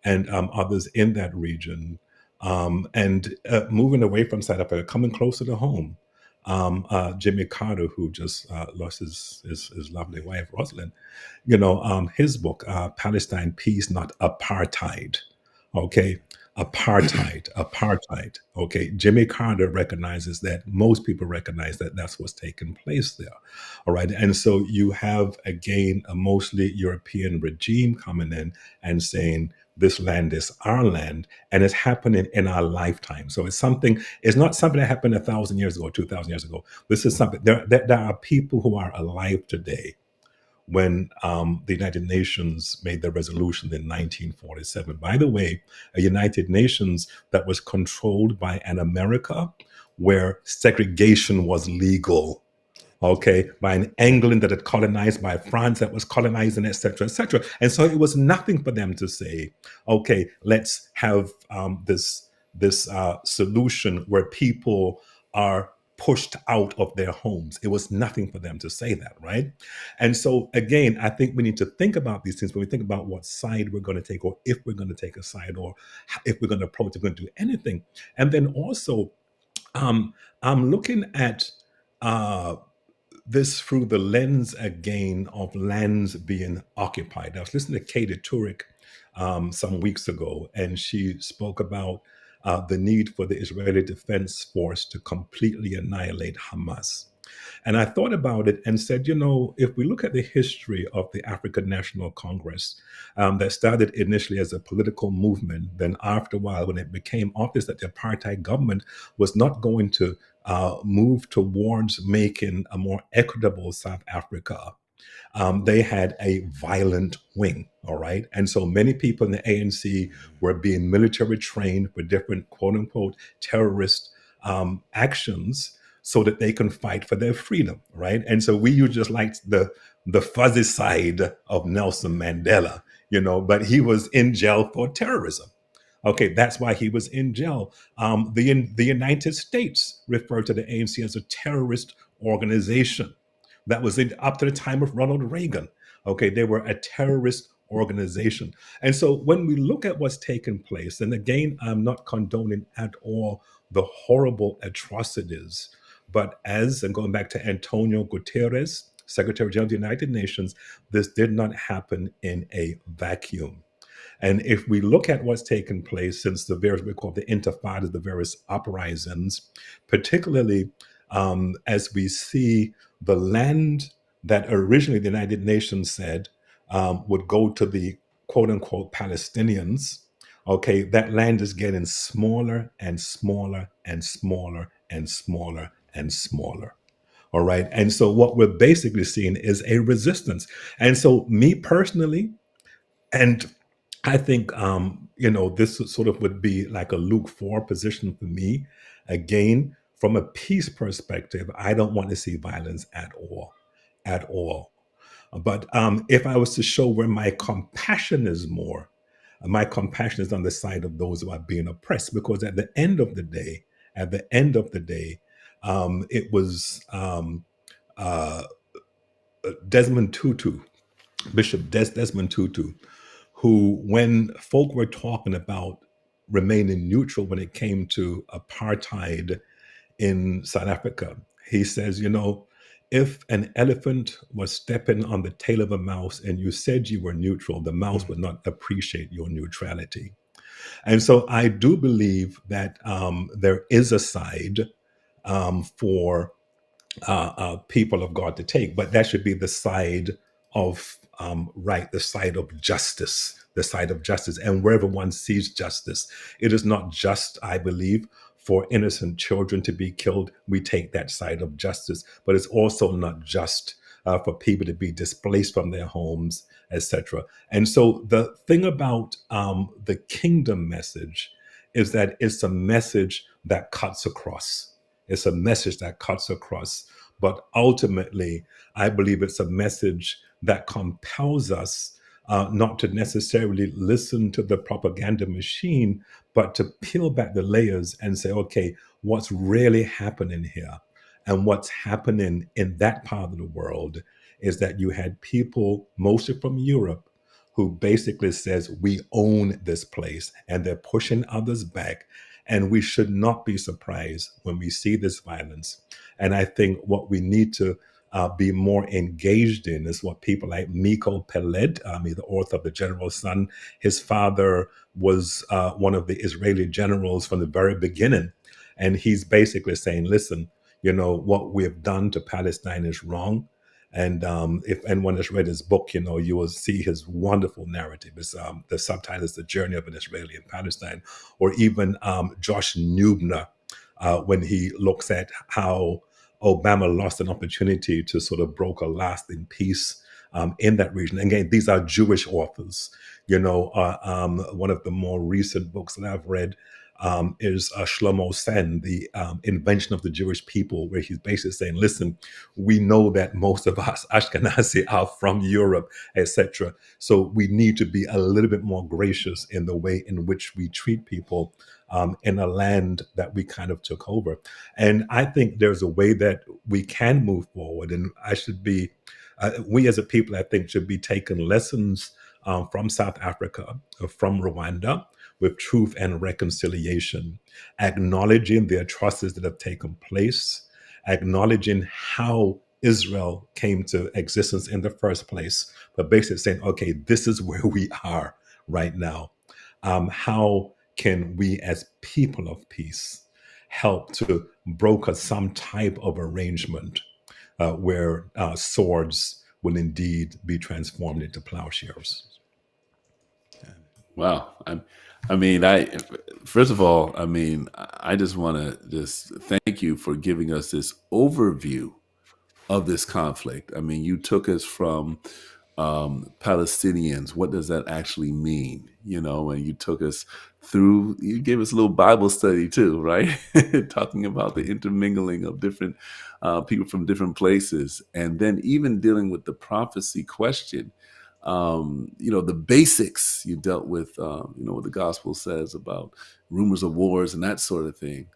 and others in that region, and moving away from South Africa, coming closer to home. Jimmy Carter, who just lost his lovely wife, Rosalind, his book, Palestine, Peace, Not Apartheid. Okay. Apartheid. Okay. Jimmy Carter recognizes that, most people recognize that that's what's taking place there. All right. And so you have, again, a mostly European regime coming in and saying, this land is our land, and it's happening in our lifetime. So it's not something that happened 1,000 years ago, 2,000 years ago. This is something, there are people who are alive today when the United Nations made the resolution in 1947. By the way, a United Nations that was controlled by an America where segregation was legal. Okay, by an England that had colonized, by France that was colonizing, etc., etc. And so it was nothing for them to say, okay, let's have this solution where people are pushed out of their homes. It was nothing for them to say that, right? And so again, I think we need to think about these things when we think about what side we're going to take, or if we're going to take a side, or if we're going to approach, if we're going to do anything. And then also, I'm looking at uh, this through the lens again of lands being occupied. I was listening to Katie Turek some weeks ago, and she spoke about the need for the Israeli Defense Force to completely annihilate Hamas. And I thought about it and said, if we look at the history of the African National Congress, that started initially as a political movement, then after a while, when it became obvious that the apartheid government was not going to move towards making a more equitable South Africa, they had a violent wing. All right. And so many people in the ANC were being military trained for different quote unquote terrorist actions so that they can fight for their freedom. Right. And so we just liked the fuzzy side of Nelson Mandela, but he was in jail for terrorism. Okay, that's why he was in jail. The United States referred to the ANC as a terrorist organization. That was up to the time of Ronald Reagan. Okay, they were a terrorist organization. And so when we look at what's taken place, and again, I'm not condoning at all the horrible atrocities, but and going back to Antonio Guterres, Secretary General of the United Nations, this did not happen in a vacuum. And if we look at what's taken place since the various, we call the intifada, the various uprisings, particularly as we see the land that originally the United Nations said would go to the quote unquote Palestinians, okay, that land is getting smaller and smaller and smaller and smaller and smaller. All right. And so what we're basically seeing is a resistance. And so, me personally, and I think this sort of would be like a Luke 4 position for me. Again, from a peace perspective, I don't want to see violence at all. But if I was to show where my compassion is more, my compassion is on the side of those who are being oppressed, because at the end of the day, it was uh, Desmond Tutu, Bishop Desmond Tutu, who, when folk were talking about remaining neutral when it came to apartheid in South Africa, he says, if an elephant was stepping on the tail of a mouse and you said you were neutral, the mouse would not appreciate your neutrality. And so I do believe that there is a side for people of God to take, but that should be the side of right, the side of justice, the side of justice. And wherever one sees justice, it is not just, I believe, for innocent children to be killed. We take that side of justice, but it's also not just for people to be displaced from their homes, etc. And so the thing about the kingdom message is that it's a message that cuts across. It's a message that cuts across. But ultimately, I believe it's a message that compels us not to necessarily listen to the propaganda machine, but to peel back the layers and say, okay, what's really happening here? And what's happening in that part of the world is that you had people, mostly from Europe, who basically says, we own this place, and they're pushing others back. And we should not be surprised when we see this violence. And I think what we need to be more engaged in is what people like Miko Peled, the author of The General's Son. His father was one of the Israeli generals from the very beginning. And he's basically saying, listen, what we have done to Palestine is wrong. And if anyone has read his book, you will see his wonderful narrative. It's, the subtitle is The Journey of an Israeli in Palestine, or even Josh Newbner, when he looks at how Obama lost an opportunity to sort of broker lasting peace in that region. And again, these are Jewish authors. One of the more recent books that I've read is Shlomo Sen, the Invention of the Jewish People, where he's basically saying, listen, we know that most of us Ashkenazi are from Europe, etc. So we need to be a little bit more gracious in the way in which we treat people in a land that we kind of took over. And I think there's a way that we can move forward. And we as a people, I think, should be taking lessons from South Africa, from Rwanda, with truth and reconciliation, acknowledging the atrocities that have taken place, acknowledging how Israel came to existence in the first place, but basically saying, okay, this is where we are right now. How can we as people of peace help to broker some type of arrangement where swords will indeed be transformed into plowshares? Wow. First of all, I just want to just thank you for giving us this overview of this conflict. You took us from Palestinians. What does that actually mean? And you took us through, you gave us a little Bible study too, right? Talking about the intermingling of different people from different places. And then even dealing with the prophecy question. The basics you dealt with, what the gospel says about rumors of wars and that sort of thing.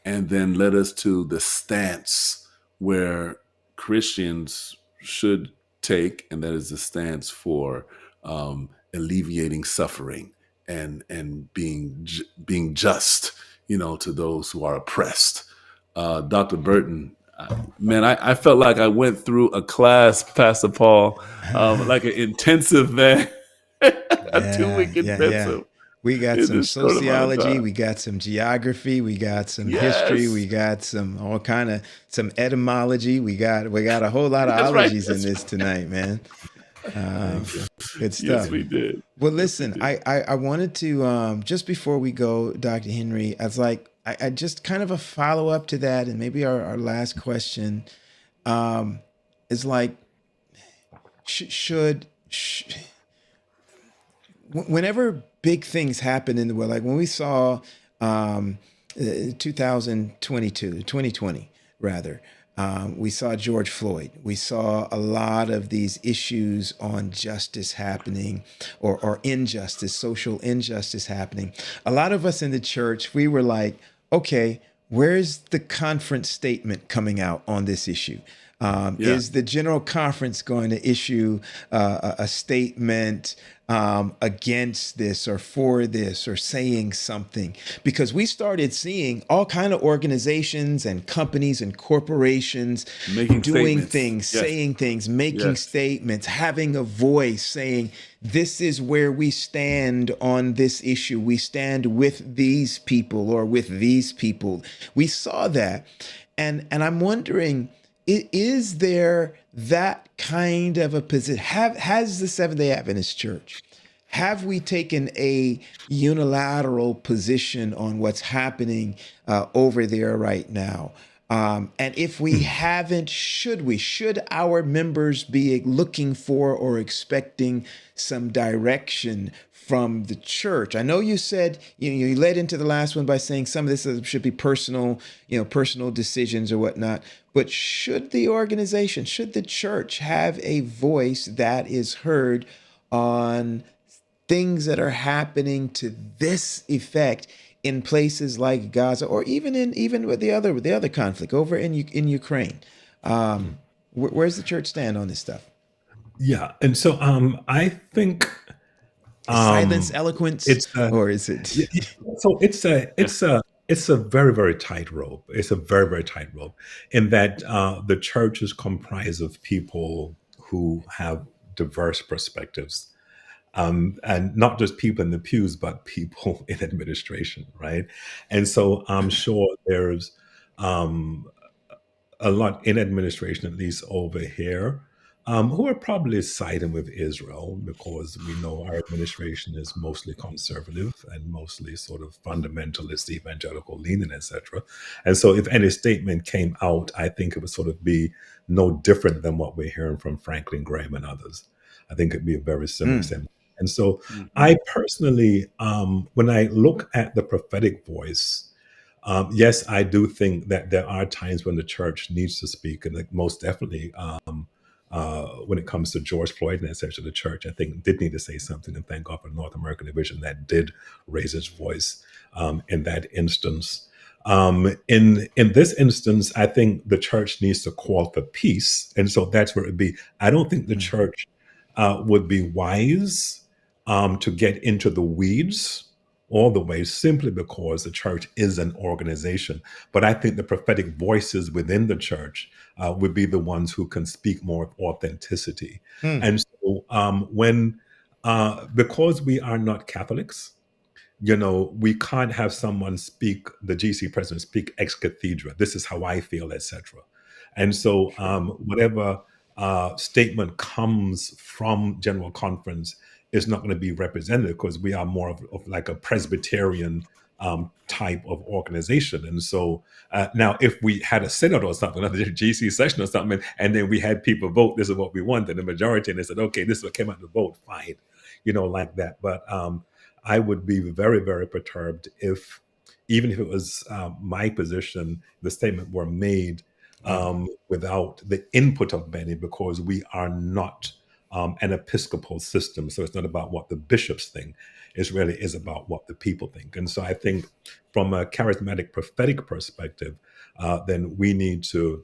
And then led us to the stance where Christians should take, and that is the stance for alleviating suffering and being just, to those who are oppressed. Dr. Burton, man, I felt like I went through a class, Pastor Paul, like an intensive, man, a 2-week intensive. We got some sociology, we got some geography, we got some history, we got some all kind of some etymology. We got a whole lot of ologies in this tonight, man. Good stuff. Yes, we did. Well, listen, I wanted to just before we go, Dr. Henry, I just kind of a follow up to that, and maybe our last question is like, whenever big things happen in the world, like when we saw 2020 rather, we saw George Floyd. We saw a lot of these issues on justice happening, or injustice, social injustice happening. A lot of us in the church, we were like, okay, where's the conference statement coming out on this issue? Yeah. Is the General Conference going to issue a statement against this or for this or saying something? Because we started seeing all kind of organizations and companies and corporations Making doing statements. things, Yes. saying things, making Yes. statements, having a voice, saying, this is where we stand on this issue. We stand with these people or with these people. We saw that. And I'm wondering, is there that kind of a position? Has the Seventh-day Adventist Church, have we taken a unilateral position on what's happening over there right now? And if we haven't, should our members be looking for or expecting some direction from the church? I know you said, you led into the last one by saying some of this should be personal, personal decisions or whatnot. But should the organization, should the church have a voice that is heard on things that are happening to this effect in places like Gaza, or even with the other conflict over in Ukraine? Where's the church stand on this stuff? Yeah, and so I think Is silence um, eloquence, it's a or is it? so it's a very very tight rope. It's a very very tight rope in that the church is comprised of people who have diverse perspectives, and not just people in the pews, but people in administration, right? And so I'm sure there's um, a lot in administration, at least over here, who are probably siding with Israel because we know our administration is mostly conservative and mostly sort of fundamentalist, evangelical leaning, etc. And so, if any statement came out, I think it would sort of be no different than what we're hearing from Franklin Graham and others. I think it'd be a very similar Mm, statement. And so, Hmm. I personally, when I look at the prophetic voice, yes, I do think that there are times when the church needs to speak, and like most definitely, when it comes to George Floyd and etc., the church I think did need to say something, and thank God for North American Division that did raise its voice in that instance. In this instance, I think the church needs to call for peace, and so that's where it would be. I don't think the mm, church would be wise to get into the weeds all the way simply because the church is an organization. But I think the prophetic voices within the church would be the ones who can speak more with authenticity. mm, And so because we are not Catholics, we can't have someone speak, the GC president speak ex cathedra. This is how I feel, etc. And so, sure. whatever statement comes from General Conference is not going to be representative because we are more of like a Presbyterian type of organization. And so now, if we had a synod or something, another GC session or something, and then we had people vote, this is what we want, and the majority, and they said, okay, this is what came out to vote, fine, like that. But I would be very, very perturbed if, even if it was my position, the statement were made Mm, without the input of many, because we are not an episcopal system. So it's not about what the bishops think. It really is about what the people think. And so I think from a charismatic prophetic perspective, then we need to,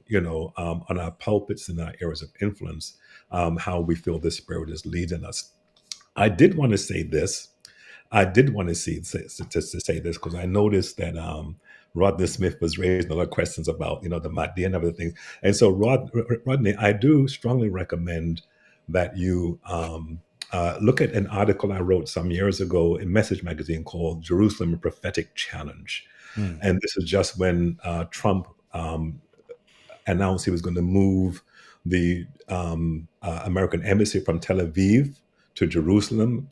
on our pulpits and our areas of influence, how we feel the Spirit is leading us. I did want to say this. I did want to say this because I noticed that Rodney Smith was raising a lot of questions about the Mahdi and other things, and so Rodney, I do strongly recommend that you look at an article I wrote some years ago in Message magazine called "Jerusalem: A Prophetic Challenge," mm, and this is just when Trump announced he was going to move the American embassy from Tel Aviv to Jerusalem,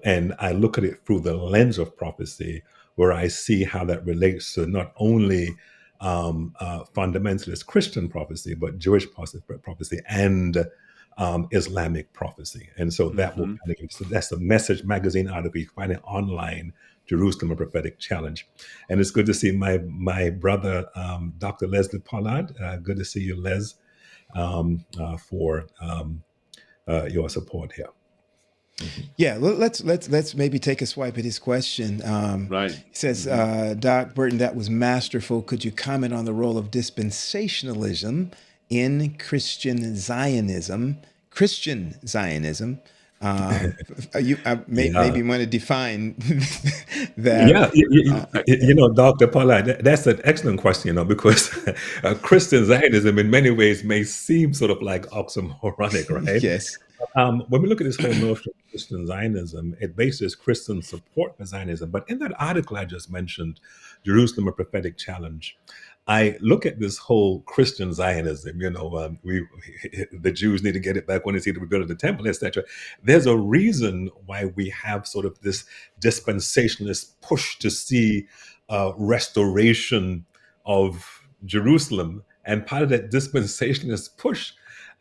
and I look at it through the lens of prophecy, where I see how that relates to not only fundamentalist Christian prophecy, but Jewish prophecy and Islamic prophecy. And so that will Hmm. kind of, so that's the Message magazine article. You can find it online, Jerusalem: A Prophetic Challenge. And it's good to see my brother, Dr. Leslie Pollard. Good to see you, Les, for your support here. Mhm. Yeah, let's maybe take a swipe at his question. Right. He says, Hmm. Doc Burton, that was masterful. Could you comment on the role of dispensationalism in Christian Zionism. Yeah. Maybe want to define that. Yeah, Dr. Paula, that's an excellent question, because Christian Zionism in many ways may seem sort of like oxymoronic, right? Yes. When we look at this whole notion of Christian Zionism, it bases Christian support for Zionism. But in that article I just mentioned, Jerusalem, a prophetic challenge, I look at this whole Christian Zionism. The Jews need to get it back when they see the rebuild of the temple, etc. There's a reason why we have sort of this dispensationalist push to see restoration of Jerusalem, and part of that dispensationalist push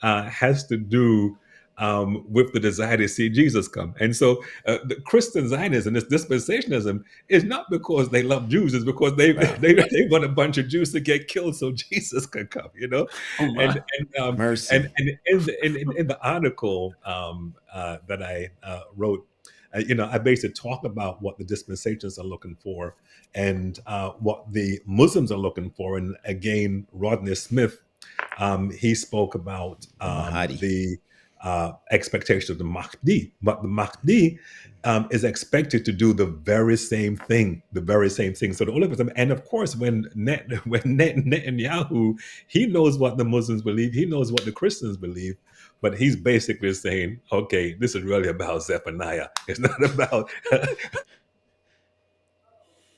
has to do with the desire to see Jesus come. And so the Christian Zionism, this dispensationalism, is not because they love Jews, it's because they want a bunch of Jews to get killed so Jesus can come, Oh my. Mercy. And in the article that I wrote, I basically talk about what the dispensations are looking for and what the Muslims are looking for. And again, Rodney Smith, he spoke about Mahdi. the expectation of the Mahdi. But the Mahdi is expected to do the very same thing. So the only person, and of course, when Netanyahu, he knows what the Muslims believe, he knows what the Christians believe, but he's basically saying, okay, this is really about Zephaniah. It's not about.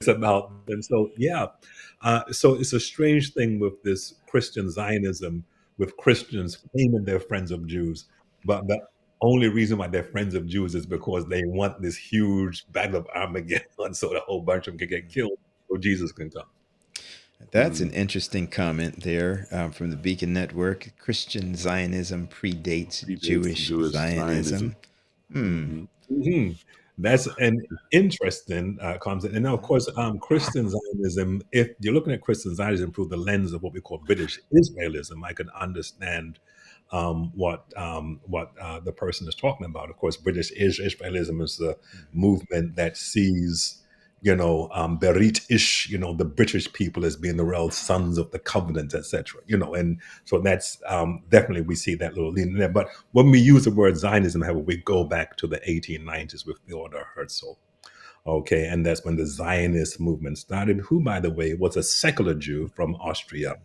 It's about, and so yeah, so it's a strange thing with this Christian Zionism, with Christians claiming they're friends of Jews, but the only reason why they're friends of Jews is because they want this huge battle of Armageddon, so a whole bunch of them can get killed, so Jesus can come. That's an interesting comment there from the Beacon Network. Christian Zionism predates Jewish Zionism. Mhm. That's an interesting concept. And now, of course, Christian Zionism, if you're looking at Christian Zionism through the lens of what we call British Israelism, I can understand what the person is talking about. Of course, British Israelism is the movement that sees, Berit Ish, the British people as being the real sons of the covenant, etc. And so that's definitely, we see that little lean in there. But when we use the word Zionism, however, we go back to the 1890s with Theodor Herzl. Okay, and that's when the Zionist movement started, who, by the way, was a secular Jew from Austria,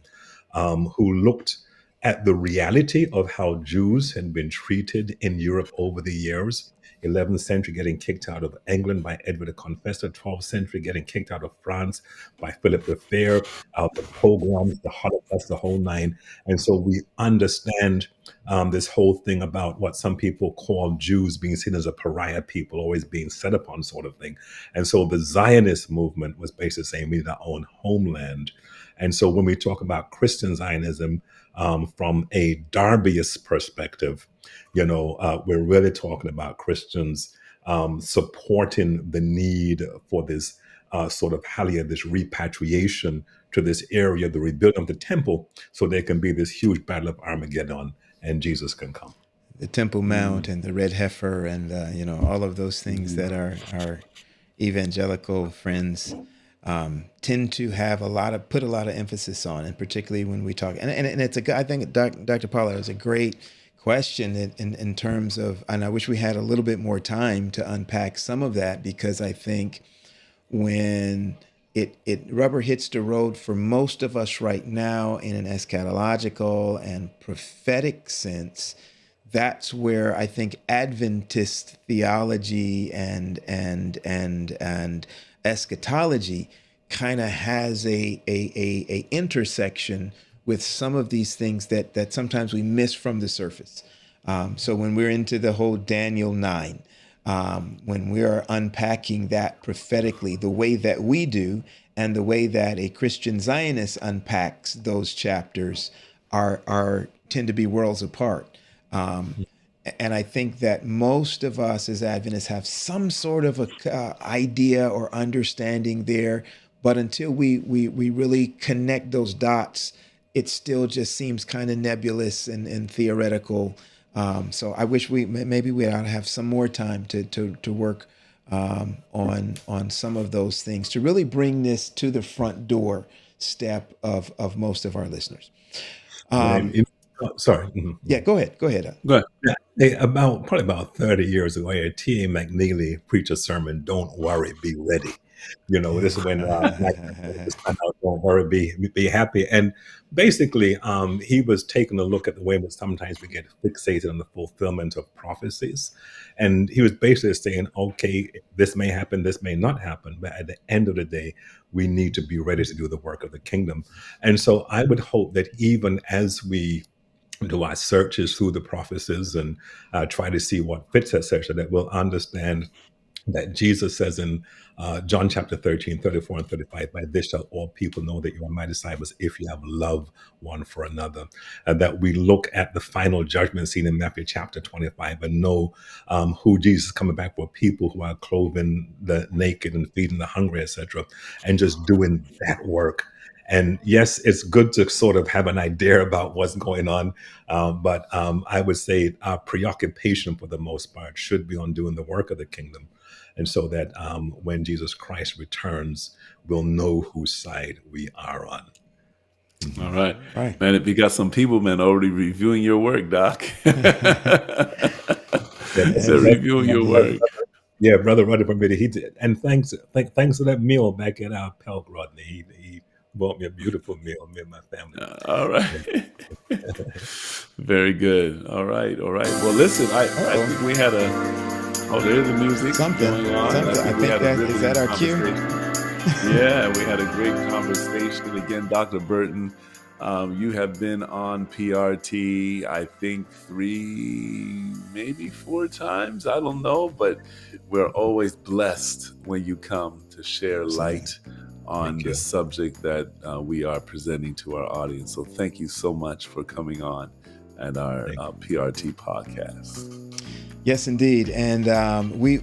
who looked at the reality of how Jews had been treated in Europe over the years. 11th century getting kicked out of England by Edward the Confessor, 12th century getting kicked out of France by Philip the Fair, the pogroms, the Holocaust, the whole nine. And so we understand this whole thing about what some people call Jews being seen as a pariah people, always being set upon, sort of thing. And so the Zionist movement was basically saying we need our own homeland. And so when we talk about Christian Zionism from a Darbyist perspective, we're really talking about Christians supporting the need for this sort of halia, this repatriation to this area, the rebuilding of the temple, so there can be this huge battle of Armageddon and Jesus can come. The Temple Mount and the red heifer and all of those things that our evangelical friends tend to have put a lot of emphasis on, and particularly when we talk, and it's I think Dr. Pollard is a great question in terms of, and I wish we had a little bit more time to unpack some of that, because I think when it rubber hits the road for most of us right now in an eschatological and prophetic sense, that's where I think Adventist theology and eschatology kind of has a intersection with some of these things that sometimes we miss from the surface. So when we're into the whole Daniel 9, when we are unpacking that prophetically, the way that we do, and the way that a Christian Zionist unpacks those chapters are tend to be worlds apart. And I think that most of us as Adventists have some sort of a idea or understanding there, but until we really connect those dots, it still just seems kind of nebulous and theoretical. So I wish maybe we ought to have some more time to work on some of those things to really bring this to the front door step of most of our listeners. Oh, sorry. Yeah, go ahead. Go ahead. Go ahead. Yeah, probably about 30 years ago, T.A. McNeely preached a sermon, "Don't worry, be ready." This is when Mike was kind of, "Don't worry, be happy." And basically, he was taking a look at the way that sometimes we get fixated on the fulfillment of prophecies, and he was basically saying, "Okay, this may happen, this may not happen, but at the end of the day, we need to be ready to do the work of the kingdom." And so, I would hope that even as we do our searches through the prophecies and try to see what fits, etc., that we'll understand that Jesus says in John chapter 13, 34 and 35, "By this shall all people know that you are my disciples, if you have love one for another." And that we look at the final judgment scene in Matthew chapter 25 and know who Jesus is coming back for, people who are clothing the naked and feeding the hungry, etc., and just doing that work. And yes, it's good to sort of have an idea about what's going on, but I would say our preoccupation for the most part should be on doing the work of the kingdom. And so that when Jesus Christ returns, we'll know whose side we are on. All right. Right. Man, if you got some people, man, already reviewing your work, Doc. They're reviewing your work. Yeah, Brother Rodney permitted. He did. And thanks for that meal back at our Pelk, Rodney. He bought me a beautiful meal, me and my family. All right. Very good. All right. Well, listen, I think we had there's the music going on. I think is that our cue? Yeah, we had a great conversation. Again, Dr. Burton, you have been on PRT, I think 3, maybe 4 times. I don't know, but we're always blessed when you come to share light on the subject that we are presenting to our audience. So thank you so much for coming on at our PRT podcast. Yes, indeed. And we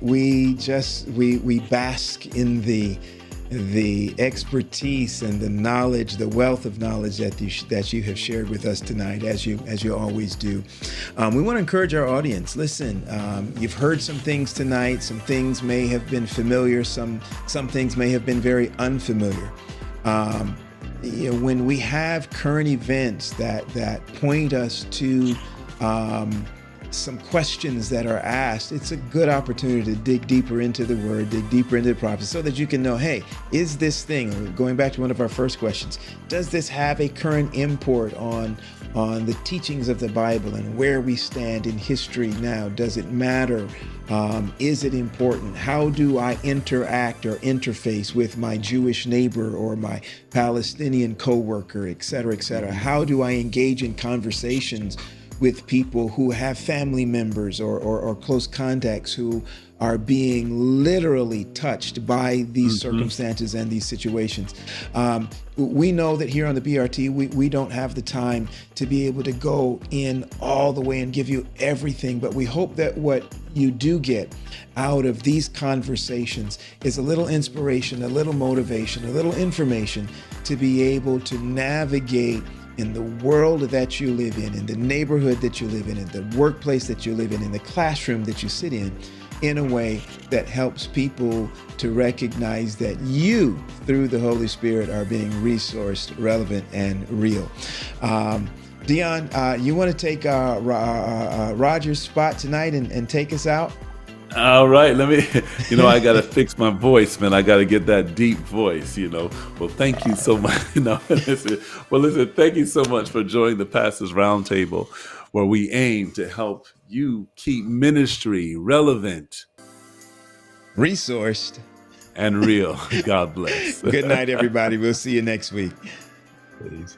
bask in the expertise and the knowledge, the wealth of knowledge that you have shared with us tonight, as you always do. We want to encourage our audience. Listen, you've heard some things tonight. Some things may have been familiar. Some things may have been very unfamiliar. When we have current events that point us to some questions that are asked, it's a good opportunity to dig deeper into the word, dig deeper into the prophecy, so that you can know, hey, is this thing, going back to one of our first questions, does this have a current import on the teachings of the Bible and where we stand in history now? Does it matter? Is it important? How do I interact or interface with my Jewish neighbor or my Palestinian coworker, et cetera, et cetera? How do I engage in conversations with people who have family members or close contacts who are being literally touched by these circumstances and these situations? We know that here on the BRT, we don't have the time to be able to go in all the way and give you everything, but we hope that what you do get out of these conversations is a little inspiration, a little motivation, a little information to be able to navigate in the world that you live in the neighborhood that you live in the workplace that you live in the classroom that you sit in a way that helps people to recognize that you, through the Holy Spirit, are being resourced, relevant, and real. Dion, you want to take Roger's spot tonight and take us out? All right, let me, I got to fix my voice, man. I got to get that deep voice, Well, thank you so much. Listen, thank you so much for joining the Pastors Roundtable, where we aim to help you keep ministry relevant, resourced, and real. God bless. Good night, everybody. We'll see you next week. Please.